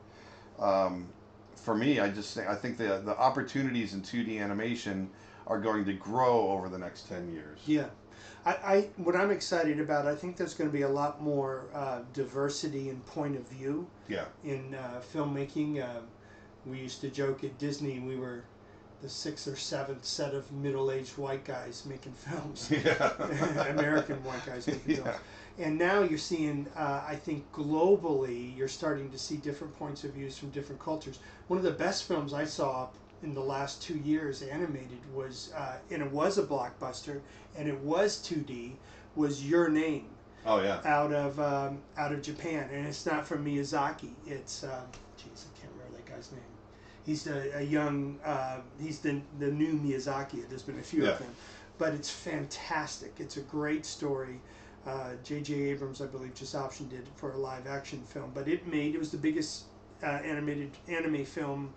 A: For me, I think the opportunities in 2D animation are going to grow over the next 10 years.
B: What I'm excited about, I think there's going to be a lot more diversity in point of view in filmmaking. We used to joke at Disney we were the 6th or 7th set of middle-aged white guys making films. American white guys making films. And now you're seeing, I think globally, you're starting to see different points of views from different cultures. One of the best films I saw in the last 2 years animated was, and it was a blockbuster, and it was 2D, was Your Name. Out of Japan, and it's not from Miyazaki. It's I can't remember that guy's name. He's a young, he's the new Miyazaki. There's been a few of them, but it's fantastic. It's a great story. J.J. Abrams, I believe, just optioned it for a live action film, but it was the biggest anime film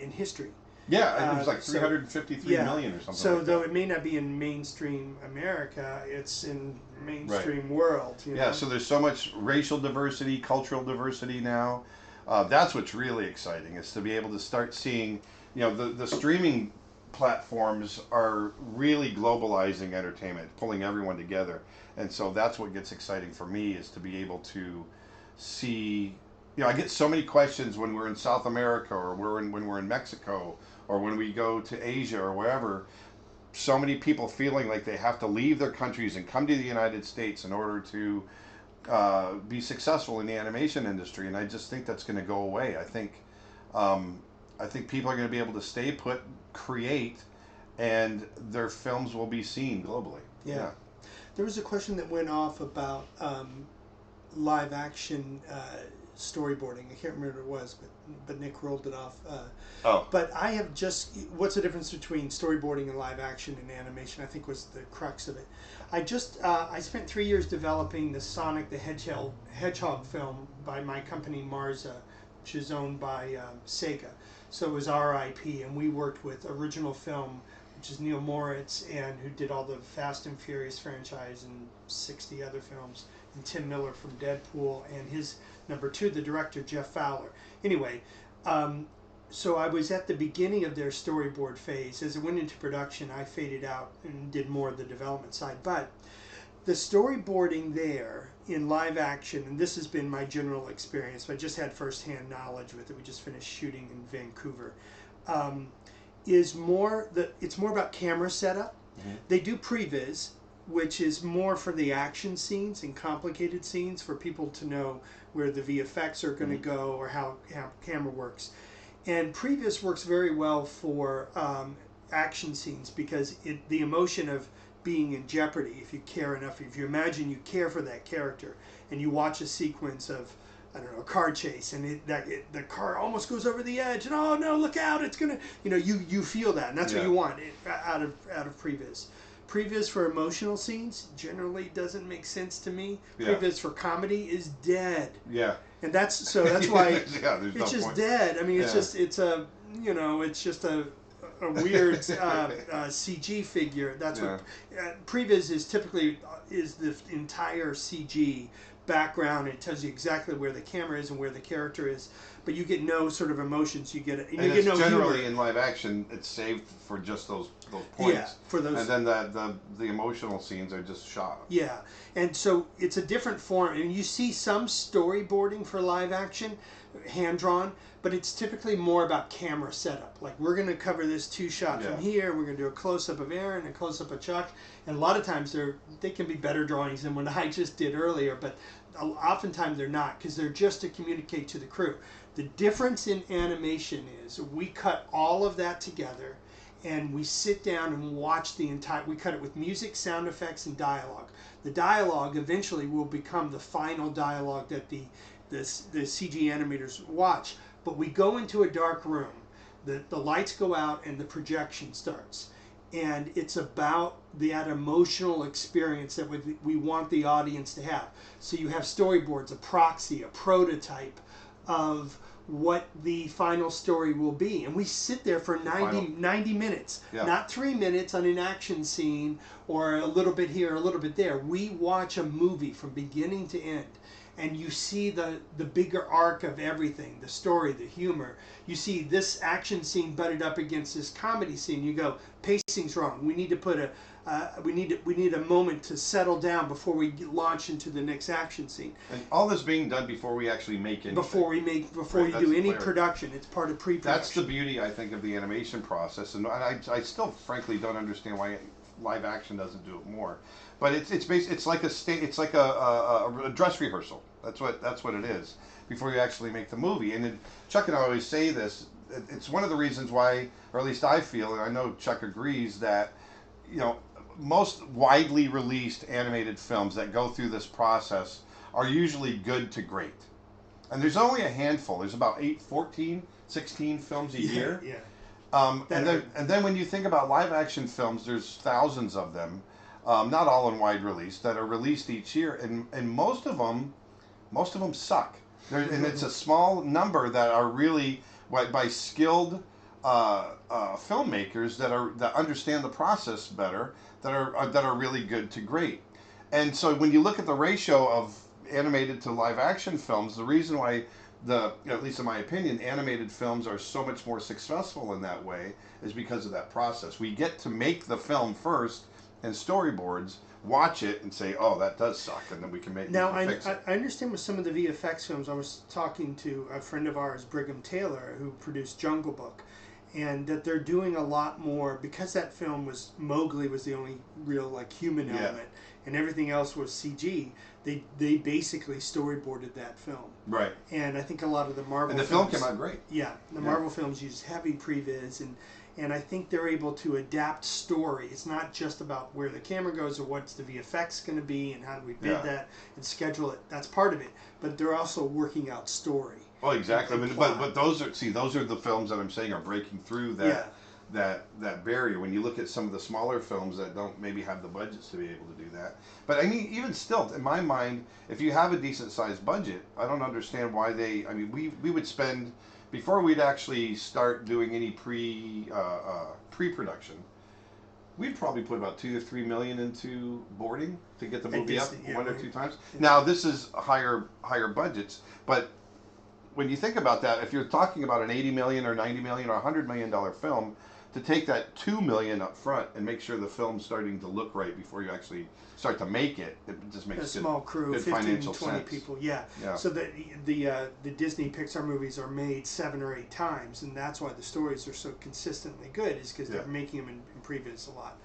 B: in history.
A: It was like 353 million or something.
B: So
A: like
B: though it may not be in mainstream America, it's in mainstream world.
A: So there's so much racial diversity, cultural diversity now. That's what's really exciting, is to be able to start seeing, the streaming platforms are really globalizing entertainment, pulling everyone together. And so that's what gets exciting for me, is to be able to see, I get so many questions when we're in South America, or when we're in Mexico, or when we go to Asia or wherever, so many people feeling like they have to leave their countries and come to the United States in order to be successful in the animation industry. And I just think that's going to go away. I think people are going to be able to stay put, create, and their films will be seen globally. There
B: was a question that went off about live action storyboarding. I can't remember what it was, but Nick rolled it off.
A: Oh.
B: But I have just, what's the difference between storyboarding and live action and animation? I think was the crux of it. I spent 3 years developing the Sonic the Hedgehog film by my company Marza, which is owned by Sega. So it was our IP, and we worked with Original Film, which is Neil Moritz, and who did all the Fast and Furious franchise and 60 other films, and Tim Miller from Deadpool, and his number 2, the director, Jeff Fowler. Anyway, so I was at the beginning of their storyboard phase. As it went into production, I faded out and did more of the development side. But the storyboarding there in live action, and this has been my general experience, but I just had firsthand knowledge with it. We just finished shooting in Vancouver. It's more about camera setup. Mm-hmm. They do previs, which is more for the action scenes and complicated scenes for people to know where the VFX are going to go or how camera works. And previs works very well for action scenes because the emotion of being in jeopardy, if you care enough, if you imagine you care for that character and you watch a sequence of, I don't know, a car chase, and the car almost goes over the edge, and oh no, look out, it's gonna, you feel that, and that's what you want out of previs. Previs for emotional scenes generally doesn't make sense to me. Yeah. Previs for comedy is dead. Yeah. And that's why it's just dead. I mean, it's just it's a weird CG figure. That's what previs is typically is the entire CG background. It tells you exactly where the camera is and where the character is, but you get no sort of emotions. You get and you get no
A: generally
B: humor.
A: In live action, it's saved for just those points.
B: Yeah, for those.
A: And then the emotional scenes are just shot.
B: Yeah, and so it's a different form. And you see some storyboarding for live action, hand drawn, but it's typically more about camera setup. Like, we're going to cover this 2-shot from here. We're going to do a close up of Aaron and a close up of Chuck. And a lot of times they can be better drawings than what I just did earlier, but oftentimes they're not, because they're just to communicate to the crew. The difference in animation is we cut all of that together and we sit down and watch we cut it with music, sound effects, and dialogue. The dialogue eventually will become the final dialogue that the CG animators watch. But we go into a dark room, the lights go out, and the projection starts. And it's about that emotional experience that we want the audience to have. So you have storyboards, a proxy, a prototype of what the final story will be. And we sit there for 90 minutes, not 3 minutes on an action scene or a little bit here, a little bit there. We watch a movie from beginning to end. And you see the bigger arc of everything, the story, the humor. You see this action scene butted up against this comedy scene. You go, pacing's wrong. We need to put we need a moment to settle down before we launch into the next action scene.
A: And all this being done before we actually make anything.
B: Before you do any production, it's part of pre-production.
A: That's the beauty, I think, of the animation process, and I still frankly don't understand why live action doesn't do it more. But it's like a dress rehearsal. That's what it is before you actually make the movie. And Chuck and I always say this. It's one of the reasons why, or at least I feel, and I know Chuck agrees, that most widely released animated films that go through this process are usually good to great. And there's only a handful. There's about 16 films a year.
B: Yeah.
A: And then when you think about live action films, there's thousands of them, not all in wide release, that are released each year, and most of them suck. And it's a small number that are really by skilled filmmakers that understand the process better, that are really good to great. And so when you look at the ratio of animated to live action films, the reason why at least in my opinion, animated films are so much more successful in that way is because of that process. We get to make the film first and storyboards, watch it and say, oh, that does suck, and then we can fix it.
B: I understand with some of the VFX films. I was talking to a friend of ours, Brigham Taylor, who produced Jungle Book, and that they're doing a lot more, because that film Mowgli was the only real human element, and everything else was CG. They basically storyboarded that film.
A: Right.
B: And I think a lot of the Marvel
A: film came out great.
B: Yeah, the Marvel films use heavy previs, And I think they're able to adapt story. It's not just about where the camera goes or what's the VFX going to be and how do we bid that and schedule it. That's part of it. But they're also working out story.
A: Oh, exactly. But those are the films that I'm saying are breaking through that barrier. When you look at some of the smaller films that don't maybe have the budgets to be able to do that. But I mean, even still, in my mind, if you have a decent sized budget, I don't understand why they. I mean, we would spend before we'd actually start doing any pre-production. We'd probably put about $2 to $3 million into boarding to get the movie up one or two times. Yeah. Now this is higher budgets, but when you think about that, if you're talking about an $80 million or $90 million or $100 million film, to take that $2 million up front and make sure the film's starting to look right before you actually start to make it, it just makes
B: a small crew, 15, 20
A: sense.
B: people, yeah. So the Disney Pixar movies are made 7 or 8 times, and that's why the stories are so consistently good, is because they're making them in previews a lot.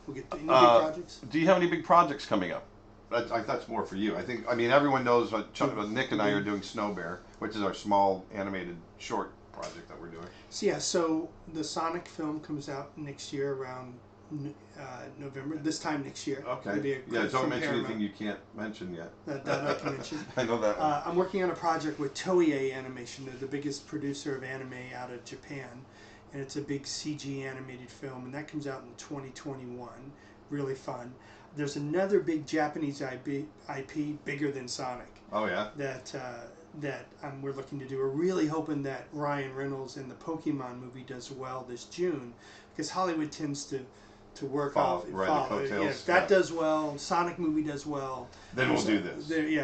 B: We'll get any big projects.
A: Do you have any big projects coming up? That's more for you. I mean, everyone knows what Nick and I are doing Snow Bear, which is our small animated short project that we're doing.
B: So the Sonic film comes out next year around November, this time next year.
A: Okay. Don't mention anything you can't mention yet.
B: That I can mention.
A: I know that one.
B: I'm working on a project with Toei Animation. They're the biggest producer of anime out of Japan, and it's a big CG animated film, and that comes out in 2021. Really fun. There's another big Japanese IP bigger than Sonic.
A: Oh yeah.
B: That we're looking to do. We're really hoping that Ryan Reynolds in the Pokemon movie does well this June, because Hollywood tends to work off. If that does well, Sonic movie does well,
A: then we'll do this.
B: And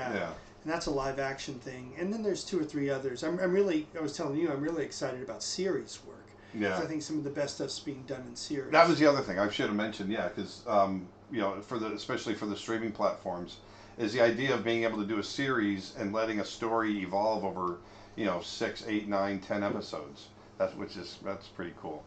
B: that's a live action thing. And then there's 2 or 3 others. I was telling you, I'm really excited about series work. Yeah. I think some of the best stuff's being done in series.
A: That was the other thing I should have mentioned. Yeah, because especially for the streaming platforms, is the idea of being able to do a series and letting a story evolve over 6, 8, 9, 10 episodes. That's pretty cool.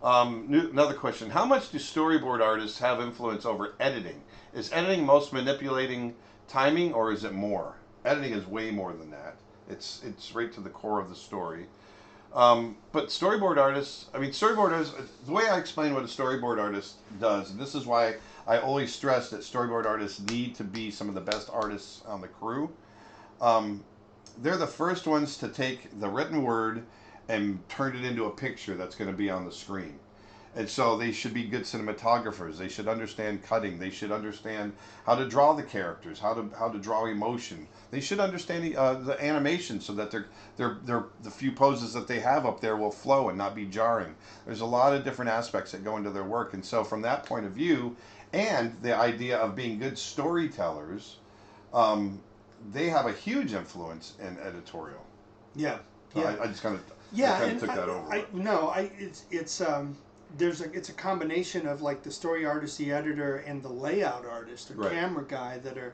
A: Another question: how much do storyboard artists have influence over editing? Is editing most manipulating timing, or is it more? Editing is way more than that. It's right to the core of the story. But storyboard artists, the way I explain what a storyboard artist does, and this is why I always stress that storyboard artists need to be some of the best artists on the crew. They're the first ones to take the written word and turn it into a picture that's going to be on the screen. And so they should be good cinematographers. They should understand cutting. They should understand how to draw the characters, how to draw emotion. They should understand the animation so that the few poses that they have up there will flow and not be jarring. There's a lot of different aspects that go into their work. And so from that point of view, and the idea of being good storytellers, they have a huge influence in editorial.
B: Yeah.
A: So yeah. I just kind of took that over.
B: It's a combination of like the story artist, the editor, and the layout artist or camera guy that are,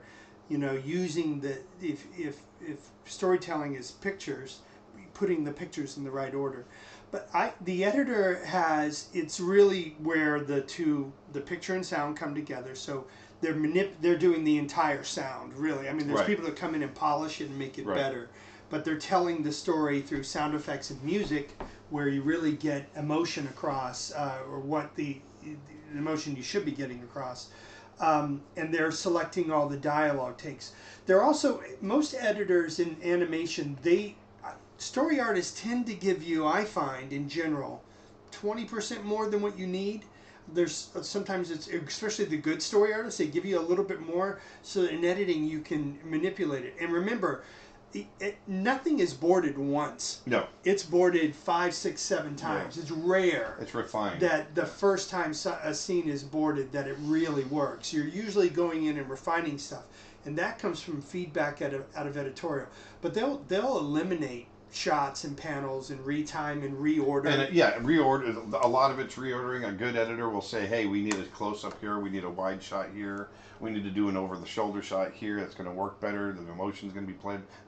B: using if storytelling is pictures, putting the pictures in the right order. But the editor it's really where the picture and sound come together. So they're doing the entire sound really. I mean, there's people that come in and polish it and make it better, but they're telling the story through sound effects and music, where you really get emotion across, or what the emotion you should be getting across. And they're selecting all the dialogue takes. They're also, most editors in animation, story artists tend to give you, I find, in general, 20% more than what you need. There's sometimes especially the good story artists, they give you a little bit more, so that in editing you can manipulate it. And remember, nothing is boarded once. No. It's boarded 5, 6, 7 times. Yeah. It's rare.
A: It's refined.
B: That the first time a scene is boarded, that it really works. You're usually going in and refining stuff, and that comes from feedback out of editorial. But they'll eliminate shots and panels and retime and reorder.
A: And reorder. A lot of it's reordering. A good editor will say, "Hey, we need a close up here. We need a wide shot here. We need to do an over the shoulder shot here. That's going to work better. The emotion's going to be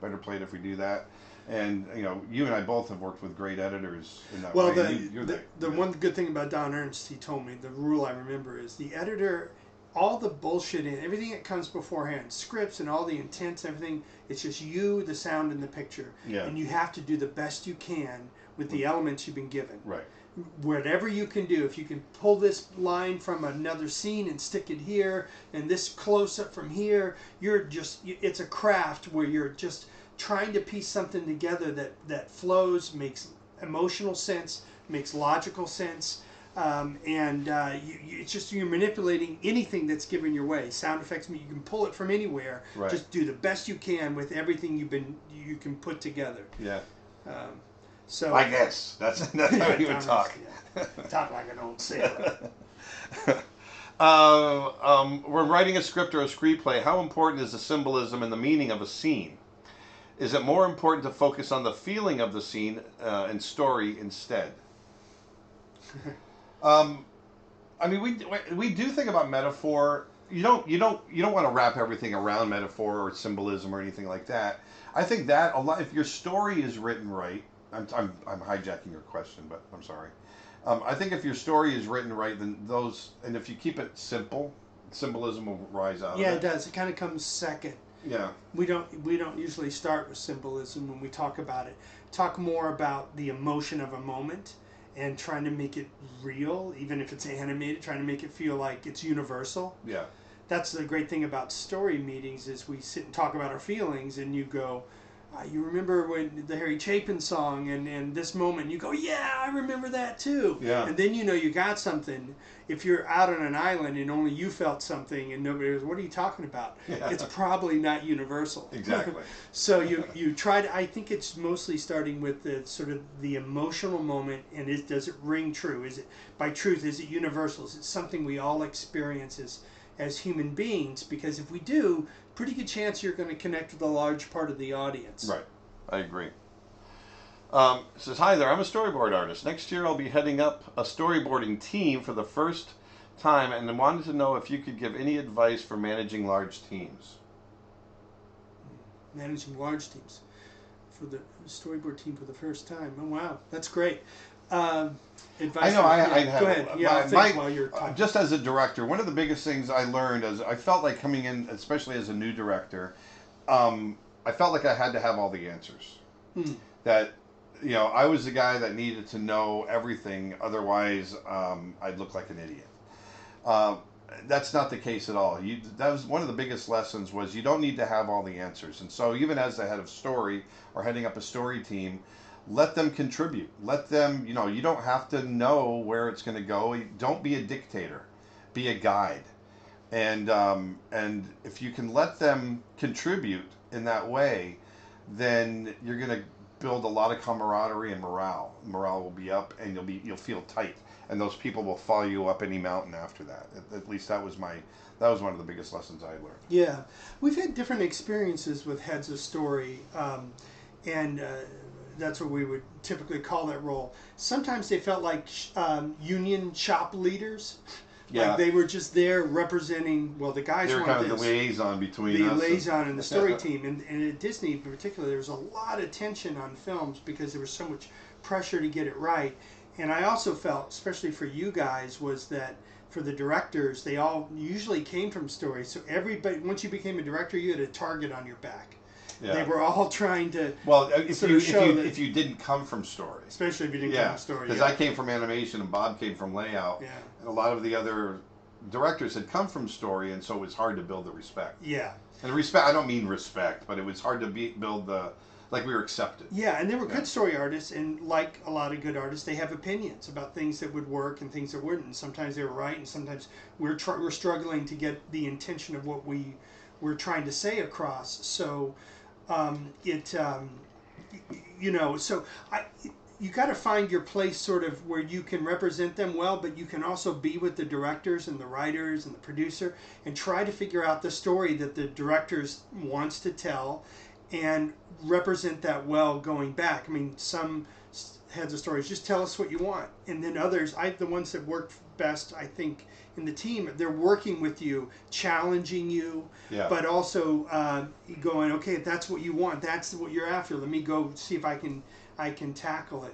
A: better played if we do that." And you and I both have worked with great editors in that way.
B: Well, the one good thing about Don Ernst, he told me, the rule I remember is the editor, all the bullshit and everything that comes beforehand, scripts and all the intents, everything, it's just you, the sound, and the picture. Yeah. And you have to do the best you can with the elements you've been given.
A: Right.
B: whatever you can do, if you can pull this line from another scene and stick it here, and this close up from here, it's a craft where you're just trying to piece something together that flows, makes emotional sense, makes logical sense, it's just you're manipulating anything that's given your way. Sound effects, you can pull it from anywhere.
A: Right.
B: Just do the best you can with everything you can put together.
A: Yeah.
B: So
A: I guess that's how you would talk.
B: Yeah. Talk like an old sailor.
A: When writing a script or a screenplay, how important is the symbolism and the meaning of a scene? Is it more important to focus on the feeling of the scene and story instead? I mean, we do think about metaphor. You don't want to wrap everything around metaphor or symbolism or anything like that. I think that a lot. If your story is written right, I'm hijacking your question, but I'm sorry. I think if your story is written right, then and if you keep it simple, symbolism will rise out.
B: Yeah,
A: of
B: it does. It kind of comes second.
A: Yeah.
B: We don't usually start with symbolism when we talk about it. Talk more about the emotion of a moment and trying to make it real, even if it's animated, trying to make it feel like it's universal.
A: Yeah.
B: That's the great thing about story meetings is we sit and talk about our feelings, and you go, you remember when the Harry Chapin song and this moment, you go, yeah, I remember that too.
A: Yeah.
B: And then you know you got something. If you're out on an island and only you felt something and nobody goes, what are you talking about? Yeah. It's probably not universal.
A: Exactly.
B: So you try to, I think it's mostly starting with the sort of the emotional moment, and does it ring true? Is it, by truth, is it universal? Is it something we all experience as human beings? Because if we do, pretty good chance you're going to connect with a large part of the audience.
A: Right. I agree. Says, hi there, I'm a storyboard artist. Next year I'll be heading up a storyboarding team for the first time and wanted to know if you could give any advice for managing large teams.
B: Managing large teams for the storyboard team for the first time. Oh, wow. That's great. Advice.
A: I know. I have.
B: Go ahead. Yeah, I'll think while you're talking.
A: Just as a director, one of the biggest things I learned is I felt like coming in, especially as a new director, I felt like I had to have all the answers. That, I was the guy that needed to know everything. Otherwise, I'd look like an idiot. That's not the case at all. That was one of the biggest lessons was you don't need to have all the answers. And so even as the head of story or heading up a story team, let them contribute. Let them, you don't have to know where it's going to go. Don't be a dictator. Be a guide. And if you can let them contribute in that way, then you're going to build a lot of camaraderie and morale. Morale will be up, and you'll feel tight. And those people will follow you up any mountain after that. At least that was one of the biggest lessons I learned.
B: Yeah, we've had different experiences with heads of story, and that's what we would typically call that role. Sometimes they felt like union shop leaders.
A: Yeah.
B: Like they were just there representing, the guys
A: they were
B: want
A: kind of
B: this.
A: the liaison between
B: the
A: us.
B: The liaison and the story team. And at Disney in particular, there was a lot of tension on films because there was so much pressure to get it right. And I also felt, especially for you guys, was that for the directors, they all usually came from stories. So everybody, once you became a director, you had a target on your back. Yeah. They were all trying to.
A: Well, if you didn't come from story,
B: especially if you didn't come from story,
A: because I came from animation and Bob came from layout, and a lot of the other directors had come from story, and so it was hard to build the respect.
B: Yeah.
A: And respect, I don't mean respect, but it was hard to build the. Like we were accepted.
B: Yeah, and they were good story artists, and like a lot of good artists, they have opinions about things that would work and things that wouldn't. And sometimes they were right, and sometimes we're struggling to get the intention of what we're trying to say across. So, you got to find your place sort of where you can represent them well, but you can also be with the directors and the writers and the producer and try to figure out the story that the directors wants to tell and represent that well going back. I mean, some heads of stories just tell us what you want, and then others, the ones that work best, I think, in the team, they're working with you, challenging you, but also going, okay, if that's what you want, that's what you're after, let me go see if I can tackle it.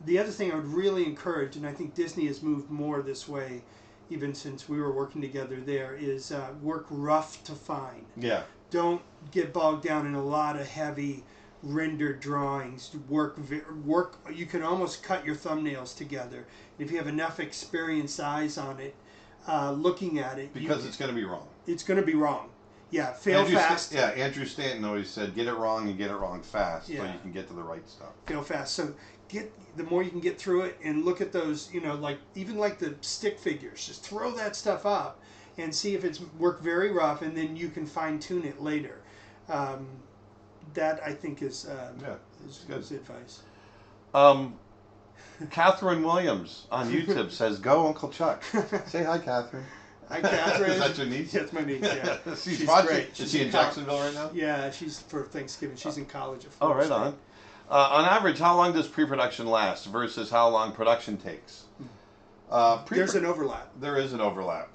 B: The other thing I would really encourage, and I think Disney has moved more this way, even since we were working together there, is work rough to fine.
A: Yeah.
B: Don't get bogged down in a lot of heavy rendered drawings, work. You can almost cut your thumbnails together if you have enough experienced eyes on it, looking at it.
A: Because it's going to be wrong.
B: It's going to be wrong. Yeah, fail fast.
A: Andrew Stanton always said, get it wrong and get it wrong fast, so you can get to the right stuff.
B: Fail fast. So the more you can get through it and look at those, even like the stick figures, just throw that stuff up and see if it's worked very rough, and then you can fine tune it later. That I think is good advice.
A: Catherine Williams on YouTube says, "Go Uncle Chuck." Say hi, Catherine.
B: Hi, Catherine.
A: Is that your niece?
B: That's my niece. Yeah,
A: she's great. Is she in Jacksonville right now?
B: Yeah, she's for Thanksgiving. She's in college at
A: Florida State. On. On average, how long does pre-production last versus how long production takes?
B: There's an overlap.
A: There is an overlap.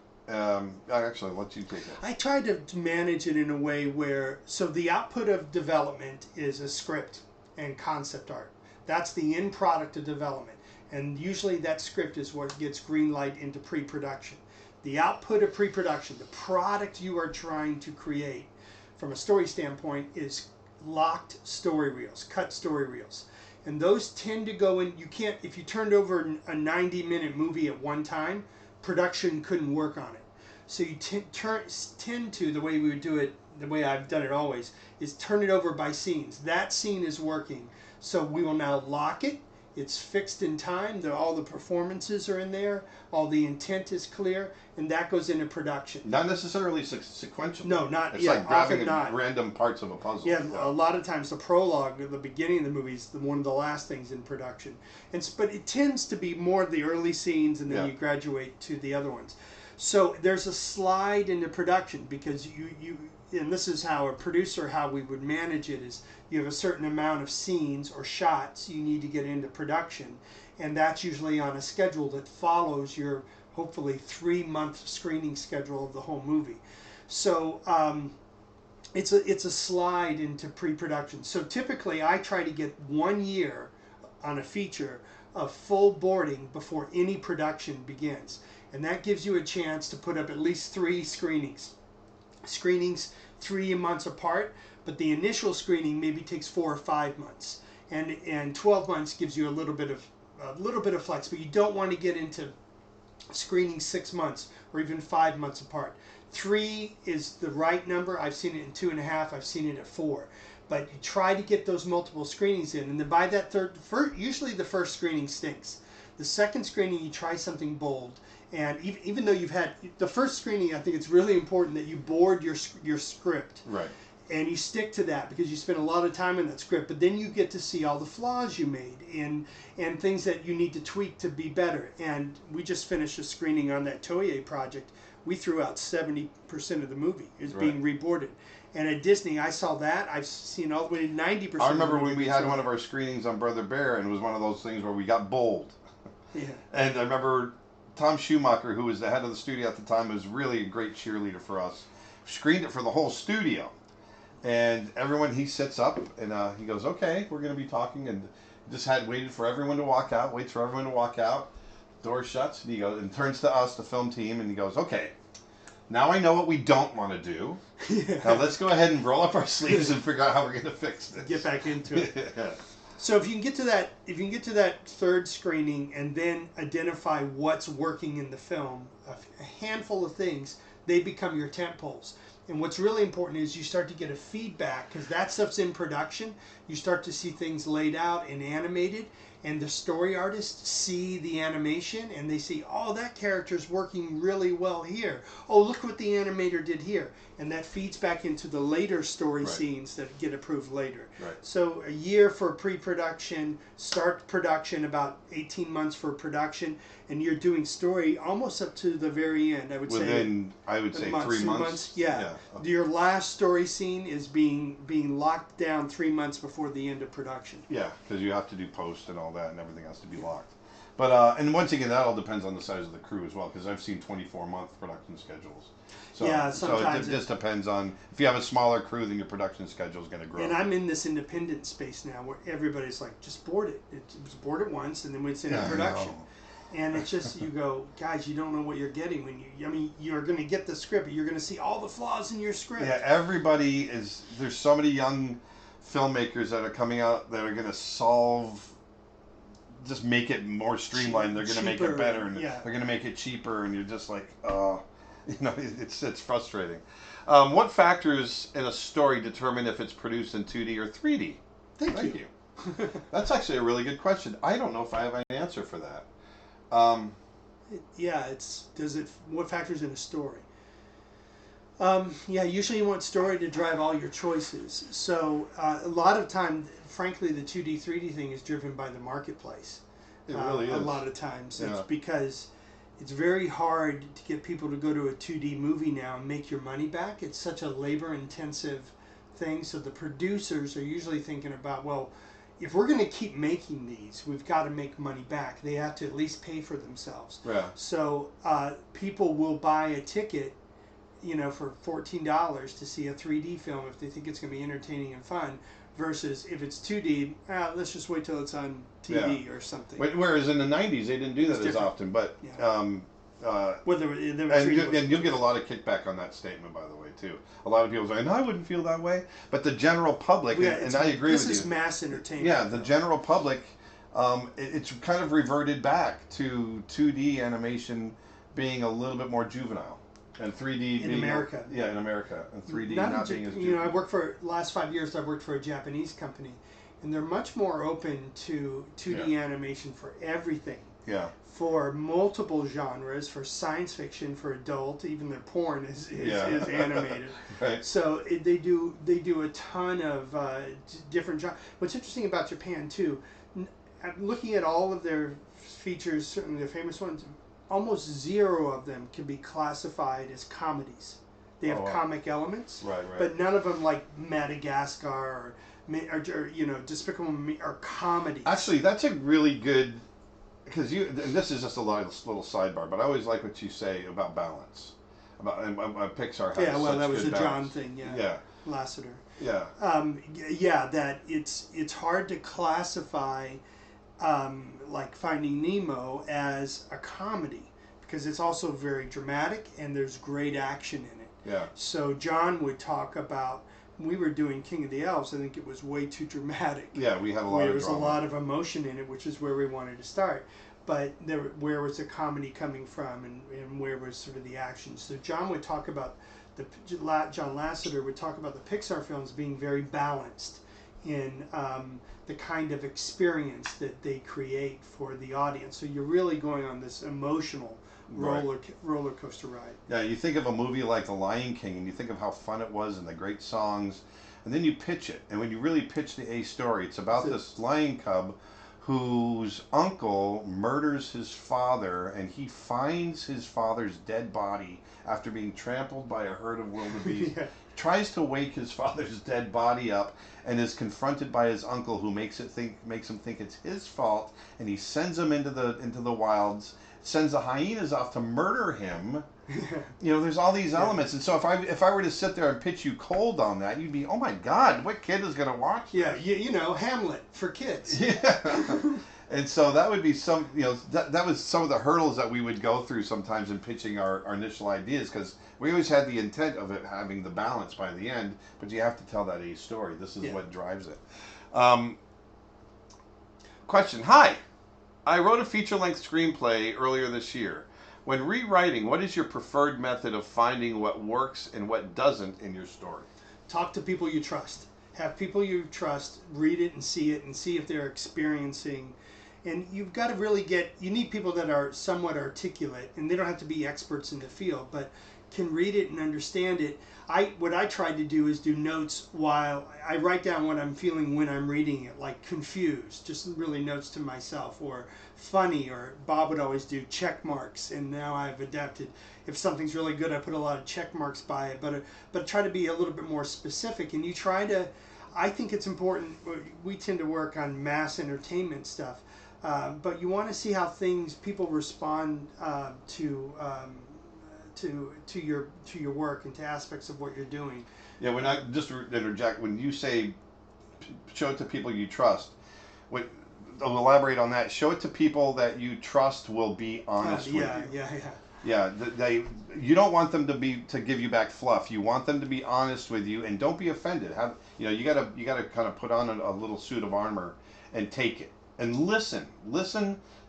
A: Actually, let you take it.
B: I try to manage it in a way where, so the output of development is a script and concept art. That's the end product of development. And usually that script is what gets green light into pre-production. The output of pre-production, the product you are trying to create from a story standpoint, is locked story reels, cut story reels. And those tend to go in, you can't, if you turned over a 90-minute movie at one time, production couldn't work on it. So you tend to, the way we would do it, the way I've done it always, is turn it over by scenes. That scene is working. So we will now lock it. It's fixed in time. All the performances are in there. All the intent is clear. And that goes into production.
A: Not necessarily sequential.
B: No, not.
A: It's like grabbing random parts of a puzzle.
B: Yeah, a lot of times the prologue at the beginning of the movie is one of the last things in production. But it tends to be more the early scenes, and then you graduate to the other ones. So there's a slide into production because and this is how a producer, how we would manage it, is you have a certain amount of scenes or shots you need to get into production, and that's usually on a schedule that follows your hopefully 3-month screening schedule of the whole movie. So it's a slide into pre-production. So typically I try to get 1 year on a feature of full boarding before any production begins, and that gives you a chance to put up at least 3 screenings. Screenings 3 months apart, but the initial screening maybe takes 4 or 5 months, and 12 months gives you a little bit of flex. But you don't want to get into screening 6 months or even 5 months apart. 3 is the right number. I've seen it in 2.5. I've seen it at 4. But you try to get those multiple screenings in, and then by that usually the first screening stinks. The second screening, you try something bold. And even though you've had the first screening, I think it's really important that you board your script.
A: Right.
B: And you stick to that because you spend a lot of time in that script. But then you get to see all the flaws you made and things that you need to tweak to be better. And we just finished a screening on that Toei project. We threw out 70% of the movie. It's being reboarded. And at Disney, I saw that. I've seen all the way to 90%.
A: I remember when we had one of our screenings on Brother Bear, and it was one of those things where we got bold.
B: Yeah. And
A: I remember Tom Schumacher, who was the head of the studio at the time, was really a great cheerleader for us. Screened it for the whole studio. And everyone, he sits up and he goes, "Okay, we're going to be talking," and just waited for everyone to walk out. Waits for everyone to walk out. Door shuts, and he goes and turns to us, the film team, and he goes, "Okay, now I know what we don't want to do. Yeah. Now let's go ahead and roll up our sleeves and figure out how we're going to fix this.
B: Get back into it." Yeah. So if you can get to that third screening and then identify what's working in the film, a handful of things, they become your tent poles. And what's really important is you start to get a feedback, because that stuff's in production. You start to see things laid out and animated, and the story artists see the animation and they see, oh, that character's working really well here. Oh, look what the animator did here. And that feeds back into the later story scenes that get approved later. Right. So a year for pre-production, start production, about 18 months for production, and you're doing story almost up to the very end, I would say.
A: Within, I would say, 3 months.
B: Yeah. Your last story scene is being locked down 3 months before the end of production.
A: Yeah, because you have to do post and all that, and everything has to be locked. But and once again, that all depends on the size of the crew as well, because I've seen 24-month production schedules. So,
B: yeah, sometimes
A: so it just depends on, if you have a smaller crew, then your production schedule is going to grow.
B: And I'm in this independent space now where everybody's like, just board it. It's board it once, and then it's in production. And it's just, you go, guys, you don't know what you're getting when you're going to get the script, but you're going to see all the flaws in your script.
A: Yeah, everybody is, there's so many young filmmakers that are coming out that are going to just make it more streamlined. They're going to make it better, and they're going to make it cheaper, and you're just like, it's frustrating. What factors in a story determine if it's produced in 2D or 3D? Thank you. That's actually a really good question. I don't know if I have an answer for that.
B: What factors in a story? Usually you want story to drive all your choices. So a lot of time, frankly, the 2D, 3D thing is driven by the marketplace.
A: It really is.
B: A lot of times. It's because it's very hard to get people to go to a 2D movie now and make your money back. It's such a labor-intensive thing. So the producers are usually thinking about, well, if we're going to keep making these, we've got to make money back. They have to at least pay for themselves.
A: Yeah.
B: So people will buy a ticket, for $14 to see a 3D film if they think it's going to be entertaining and fun, versus if it's 2D, let's just wait till it's on TV or something.
A: Whereas in the 90s, they didn't do that as often. But and you'll get a lot of kickback on that statement, by the way, too. A lot of people say, "No, I wouldn't feel that way." But the general public, and I agree with you.
B: This is mass entertainment.
A: Yeah, the general public, it's kind of reverted back to 2D animation being a little bit more juvenile, and 3D
B: in America.
A: In America, and 3D not being as juvenile.
B: I worked for last 5 years. I worked for a Japanese company, and they're much more open to 2D animation for everything.
A: Yeah.
B: For multiple genres, for science fiction, for adult, even their porn is animated.
A: Right.
B: So they do a ton of different genres. What's interesting about Japan too, looking at all of their features, certainly the famous ones, almost zero of them can be classified as comedies. They have comic elements, but none of them, like Madagascar or Despicable Me, are comedies.
A: Actually, that's a really good. Because and this is just a little sidebar, but I always like what you say about balance. And Pixar has
B: that was
A: good
B: a
A: balance.
B: John thing, Lasseter. That it's hard to classify like Finding Nemo as a comedy because it's also very dramatic and there's great action in it.
A: Yeah.
B: So John would talk about. We were doing King of the Elves. I think it was way too dramatic.
A: Yeah, we had a lot of drama.
B: There was a lot of emotion in it, which is where we wanted to start. But where was the comedy coming from, and where was sort of the action? So John would talk about John Lasseter would talk about the Pixar films being very balanced in the kind of experience that they create for the audience. So you're really going on this emotional roller coaster ride.
A: Yeah, you think of a movie like The Lion King, and you think of how fun it was and the great songs, and then you pitch it. And when you really pitch the story, it's about this lion cub whose uncle murders his father, and he finds his father's dead body after being trampled by a herd of wildebeest. Tries to wake his father's dead body up, and is confronted by his uncle, who makes him think it's his fault, and he sends him into the wilds. Sends the hyenas off to murder him. There's all these elements, and so if I were to sit there and pitch you cold on that, you'd be, oh my God, what kid is going to watch this?
B: Hamlet for kids.
A: Yeah. And so that would be that was some of the hurdles that we would go through sometimes in pitching our initial ideas, because we always had the intent of it having the balance by the end, but you have to tell that story. This is what drives it. Question. Hi. I wrote a feature-length screenplay earlier this year. When rewriting, what is your preferred method of finding what works and what doesn't in your story?
B: Talk to people you trust. Have people you trust read it and see if they're experiencing. And you've got to really you need people that are somewhat articulate, and they don't have to be experts in the field, but can read it and understand it. What I tried to do is do notes while I write down what I'm feeling when I'm reading it, like confused, just really notes to myself, or funny, or Bob would always do check marks, and now I've adapted. If something's really good, I put a lot of check marks by it, but try to be a little bit more specific. And you try to, I think it's important, we tend to work on mass entertainment stuff, but you want to see how people respond to your work and to aspects of what you're doing.
A: Yeah, when I just interject, when you say show it to people you trust, I'll elaborate on that. Show it to people that you trust will be honest with you. Yeah, you don't want them to give you back fluff. You want them to be honest with you, and don't be offended. You gotta kind of put on a little suit of armor and take it and listen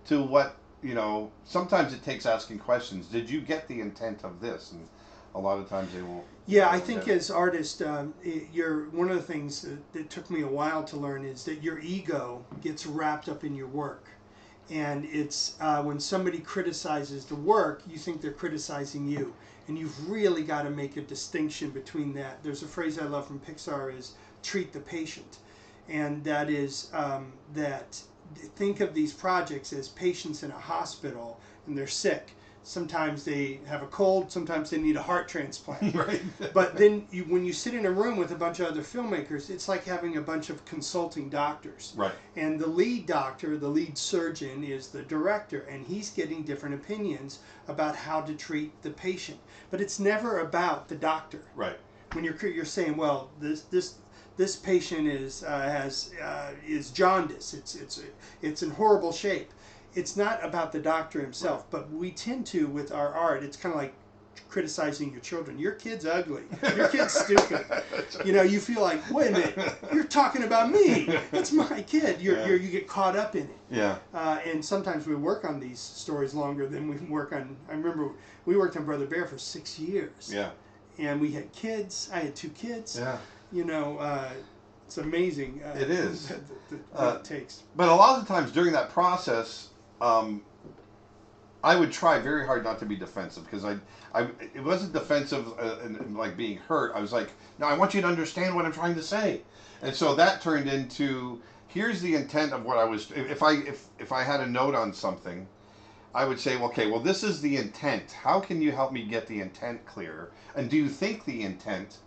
A: to what Sometimes it takes asking questions. Did you get the intent of this? And a lot of times they won't.
B: Yeah, I think as artists, one of the things that took me a while to learn is that your ego gets wrapped up in your work. And it's when somebody criticizes the work, you think they're criticizing you. And you've really got to make a distinction between that. There's a phrase I love from Pixar is treat the patient. And that is that think of these projects as patients in a hospital and they're sick. Sometimes they have a cold, sometimes they need a heart transplant.
A: Right.
B: But then when you sit in a room with a bunch of other filmmakers, it's like having a bunch of consulting doctors.
A: Right.
B: And the lead doctor, the lead surgeon, is the director, and he's getting different opinions about how to treat the patient. But it's never about the doctor.
A: Right.
B: When you're saying, well, this patient is jaundice. It's in horrible shape. It's not about the doctor himself, but we tend to, with our art, it's kind of like criticizing your children. Your kid's ugly. Your kid's stupid. You feel like, wait a minute, you're talking about me. It's my kid. You get caught up in it.
A: Yeah.
B: And sometimes we work on these stories longer than we work on. I remember we worked on Brother Bear for 6 years.
A: Yeah.
B: And we had kids. I had 2 kids.
A: Yeah.
B: It's amazing.
A: It is.
B: What it takes.
A: But a lot of the times during that process, I would try very hard not to be defensive because it wasn't defensive and like being hurt. I was like, no, I want you to understand what I'm trying to say, and so that turned into here's the intent of what I was. If I had a note on something, I would say, okay, well, this is the intent. How can you help me get the intent clear? And do you think the intent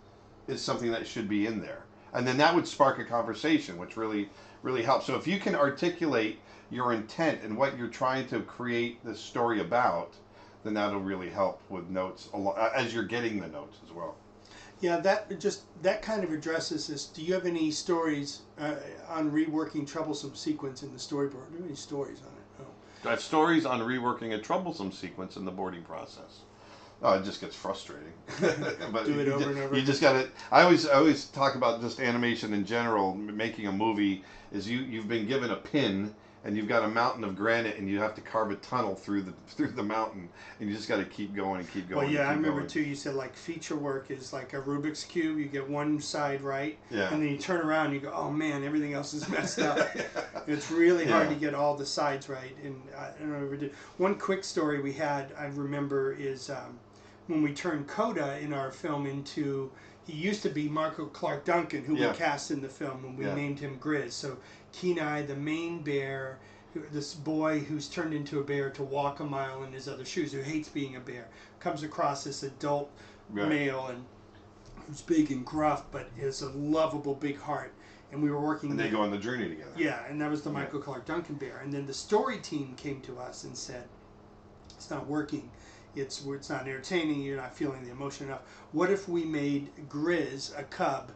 A: is something that should be in there? And then that would spark a conversation, which really, really helps. So if you can articulate your intent and what you're trying to create this story about, then that'll really help with notes as you're getting the notes as well.
B: Yeah, that kind of addresses this. Do you have any stories on reworking troublesome sequence in the storyboard? Do you have any stories on it?
A: I have stories on reworking a troublesome sequence in the boarding process. Oh, it just gets frustrating. But
B: do it over and over.
A: You just got to. I always talk about just animation in general. Making a movie is you've been given a pin and you've got a mountain of granite and you have to carve a tunnel through the mountain and you just got to keep going and keep going.
B: Well, yeah, I remember too. You said like feature work is like a Rubik's cube. You get one side right,
A: yeah,
B: and then you turn around and you go, oh man, everything else is messed up. Yeah. It's really hard to get all the sides right. And I don't know if we did. One quick story we had I remember is when we turned Coda in our film into. He used to be Marco Clark Duncan, who we cast in the film, and we named him Grizz. So Kenai, the main bear, this boy who's turned into a bear to walk a mile in his other shoes, who hates being a bear, comes across this adult male and who's big and gruff, but has a lovable big heart. And we were working.
A: And they go on the journey together.
B: Yeah, and that was the Michael Clark Duncan bear. And then the story team came to us and said, "It's not working. It's not entertaining. You're not feeling the emotion enough. What if we made Grizz a cub,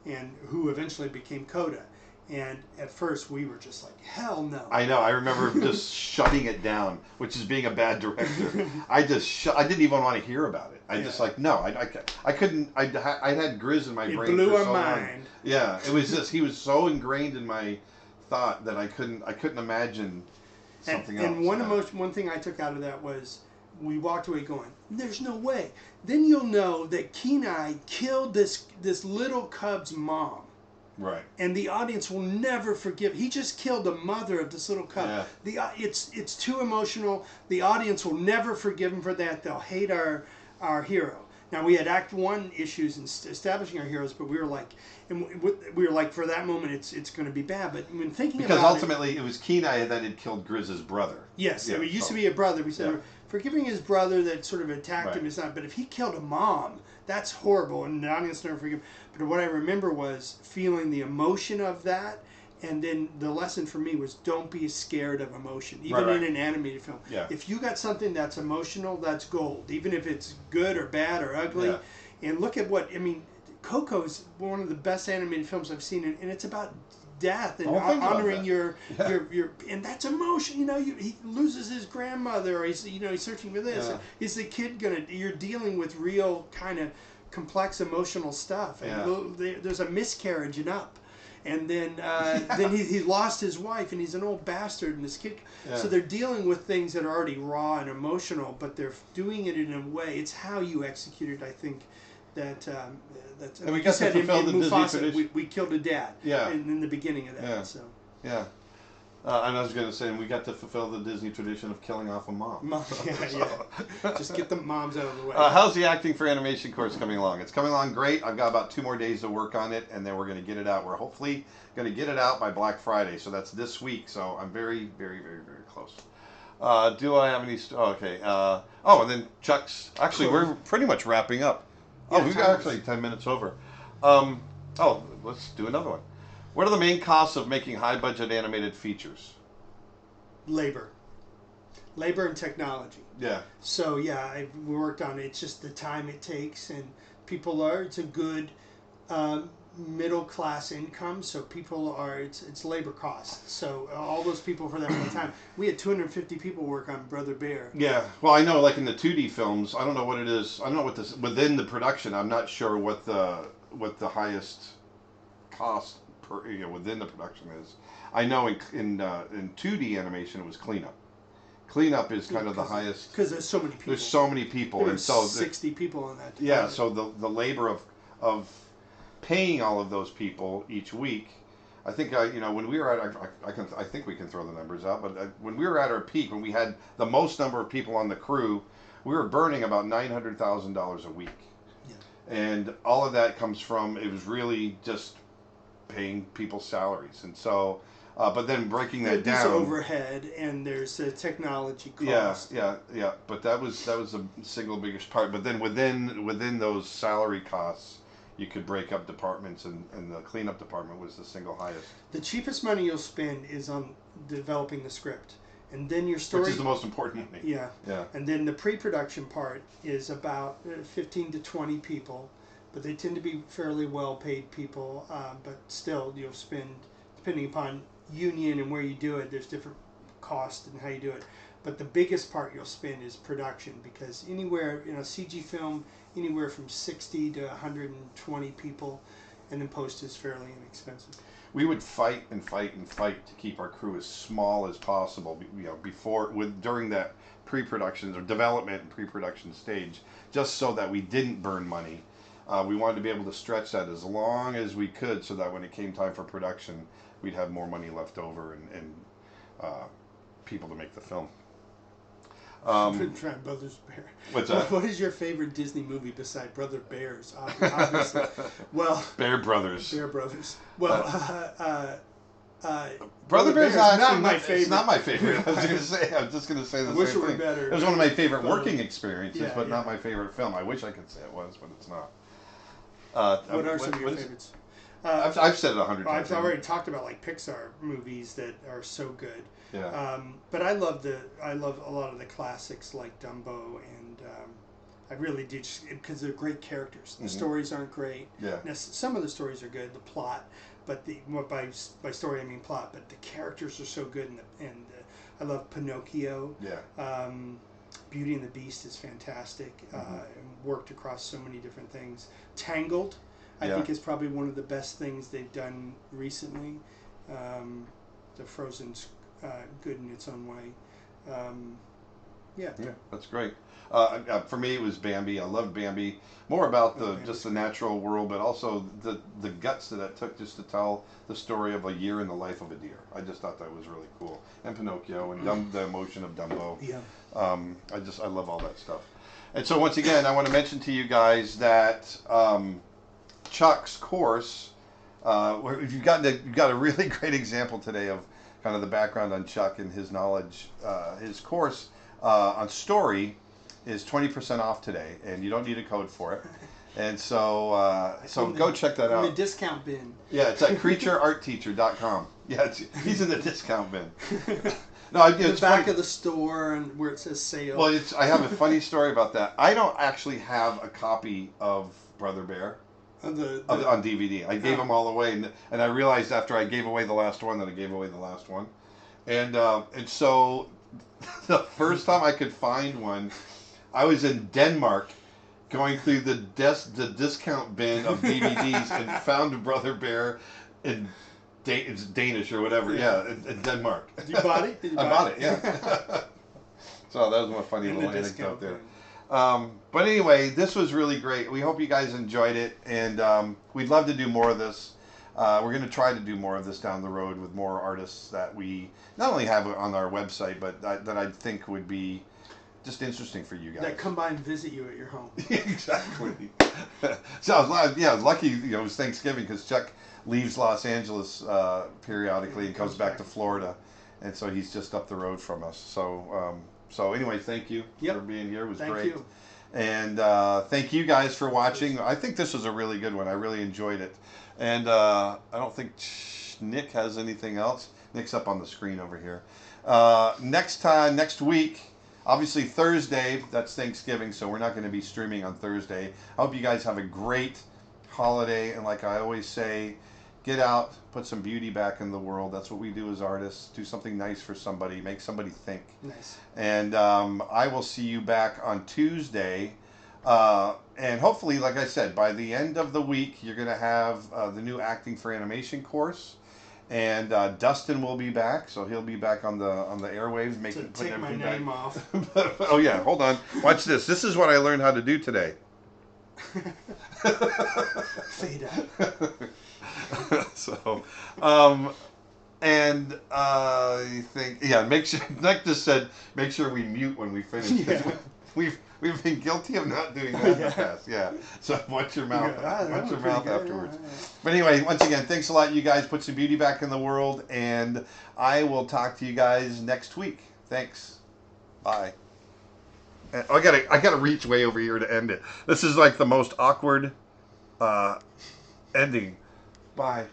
B: and who eventually became Coda?" And at first we were just like, hell no.
A: I know. I remember just shutting it down, which is being a bad director. I didn't even want to hear about it. I just like, no, I couldn't. I had Grizz in my brain.
B: It blew
A: for
B: our
A: so
B: mind.
A: long. Yeah, it was just he was so ingrained in my thought that I couldn't imagine something else.
B: And one thing I took out of that was we walked away going, there's no way. Then you'll know that Kenai killed this little cub's mom.
A: Right.
B: And the audience will never forgive. He just killed the mother of this little cub. Yeah. It's too emotional. The audience will never forgive him for that. They'll hate our hero. Now we had Act 1 issues in establishing our heroes, but we were like, for that moment, it's going to be bad. But when thinking
A: because
B: about
A: ultimately it was Kenai that had killed Grizz's brother.
B: Yes, it used to be a brother. We said forgiving his brother that sort of attacked him is not. But if he killed a mom, that's horrible, and the audience never forgive. But what I remember was feeling the emotion of that. And then the lesson for me was don't be scared of emotion, even in an animated film.
A: Yeah.
B: If you got something that's emotional, that's gold, even if it's good or bad or ugly. Yeah. And look at Coco is one of the best animated films I've seen, and it's about death and honoring your and that's emotion. You know, he loses his grandmother, or he's searching for this. Is the kid you're dealing with real kind of complex emotional stuff, and there's a miscarriage in Up. And then he lost his wife, and he's an old bastard, and this kid. So they're dealing with things that are already raw and emotional, but they're doing it in a way. It's how you execute it, I think. That's
A: and we got to fulfill the Disney tradition.
B: We killed a dad. In the beginning of that. So.
A: Yeah. And I was going to say, we got to fulfill the Disney tradition of killing off a mom.
B: Just get the moms out of the way.
A: How's the acting for animation course coming along? It's coming along great. I've got about 2 more days to work on it, and then we're going to get it out. We're hopefully going to get it out by Black Friday, so that's this week. So I'm very, very, very, very close. Do I have any? Okay. And then Chuck's. Actually, we're pretty much wrapping up. We've got actually 10 minutes over. Let's do another one. What are the main costs of making high-budget animated features?
B: Labor and technology.
A: Yeah.
B: So we worked on it. It's just the time it takes, and it's a good middle class income. So it's labor costs. So all those people for that amount of time. We had 250 people work on Brother Bear.
A: Yeah. Well, I know, like in the 2D films, I don't know what it is. I don't know what this within the production. I'm not sure what the highest cost within the production is. I know in 2D animation it was cleanup. Cleanup is kind of the highest
B: because there's so many people.
A: There's so many people,
B: and so 60 people on that.
A: Yeah, so the labor of paying all of those people each week. I think when we were at I think we can throw the numbers out, but when we were at our peak, when we had the most number of people on the crew, we were burning about $900,000 a week. Yeah. And all of that comes from, it was really just paying people's salaries, and so but then breaking that down,
B: there's overhead and there's a technology cost.
A: Yeah. But that was the single biggest part. But then within those salary costs, you could break up departments, and the cleanup department was the single highest.
B: The cheapest money you'll spend is on developing the script, and then your story,
A: which is the most important money.
B: Yeah. And then the pre-production part is about 15 to 20 people. But they tend to be fairly well-paid people. But still, you'll spend, depending upon union and where you do it, there's different costs and how you do it. But the biggest part you'll spend is production, because anywhere, CG film, anywhere from 60 to 120 people, and then post is fairly inexpensive.
A: We would fight and fight and fight to keep our crew as small as possible, during that pre-production or development and pre-production stage, just so that we didn't burn money. We wanted to be able to stretch that as long as we could, so that when it came time for production, we'd have more money left over and people to make the film.
B: Brothers Bear.
A: What's that?
B: What is your favorite Disney movie beside Brother Bears? Obviously. Well,
A: Bear Brothers.
B: Bear Brothers. Well,
A: Brother Bear's
B: not my favorite.
A: It's not my favorite. I was just gonna say the
B: wish
A: same
B: it were
A: thing.
B: better.
A: It was one of my favorite working experiences, but not my favorite film. I wish I could say it was, but it's not.
B: What are some of your favorites?
A: I've said it 100 times.
B: I've already talked about like Pixar movies that are so good.
A: Yeah.
B: But I love a lot of the classics like Dumbo, and I really do, because they're great characters. The stories aren't great.
A: Yeah.
B: Now, some of the stories are good, the plot, but by story I mean plot. But the characters are so good, and I love Pinocchio.
A: Yeah.
B: Beauty and the Beast is fantastic. And worked across so many different things. Tangled, I think, is probably one of the best things they've done recently. The Frozen's good in its own way. Yeah,
A: that's great. For me, it was Bambi. I loved Bambi. More about just the natural world, but also the guts that it took just to tell the story of a year in the life of a deer. I just thought that was really cool. And Pinocchio and the emotion of Dumbo.
B: Yeah.
A: I love all that stuff. And so once again, I want to mention to you guys that Chuck's course, you've got a really great example today of kind of the background on Chuck and his knowledge. His course on story is 20% off today, and you don't need a code for it. And so go check that out.
B: In the discount bin.
A: Yeah, it's at creatureartteacher.com. Yeah, he's in the discount bin. No,
B: the back of the store, and where it says sale.
A: Well, I have a funny story about that. I don't actually have a copy of Brother Bear. on DVD. I gave them all away, and I realized after I gave away the last one that I gave away the last one, and so the first time I could find one, I was in Denmark, going through the discount bin of DVDs and found Brother Bear in it's Danish or whatever. Yeah, in Denmark.
B: You bought it? Did you
A: I bought it. Yeah. So that was a funny little anecdote there. But anyway, this was really great. We hope you guys enjoyed it, and we'd love to do more of this. We're going to try to do more of this down the road with more artists that we not only have on our website, but that I think would be just interesting for you guys.
B: That come by and visit you at your home.
A: Exactly. So I was lucky. It was Thanksgiving because Chuck leaves Los Angeles periodically and comes back to Florida, and so he's just up the road from us. So anyway, thank you for being here. It was great. You. And thank you guys for watching. I think this was a really good one. I really enjoyed it. And I don't think Nick has anything else. Nick's up on the screen over here. Next week, obviously Thursday, that's Thanksgiving, so we're not going to be streaming on Thursday. I hope you guys have a great holiday. And like I always say, get out, put some beauty back in the world. That's what we do as artists. Do something nice for somebody. Make somebody think.
B: Nice.
A: And I will see you back on Tuesday. And hopefully, like I said, by the end of the week, you're going to have the new Acting for Animation course. And Dustin will be back, so he'll be back on the airwaves,
B: putting everything my name back.
A: Off. Oh yeah, hold on. Watch this. This is what I learned how to do today.
B: Fade out.
A: So, and I think make sure. Nick just said, make sure we mute when we finish.
B: Yeah.
A: We've been guilty of not doing that in the past. Yeah. So watch your mouth. Watch your mouth afterwards. Yeah. But anyway, once again, thanks a lot, you guys. Put some beauty back in the world, and I will talk to you guys next week. Thanks. Bye. And I gotta reach way over here to end it. This is like the most awkward ending. Bye.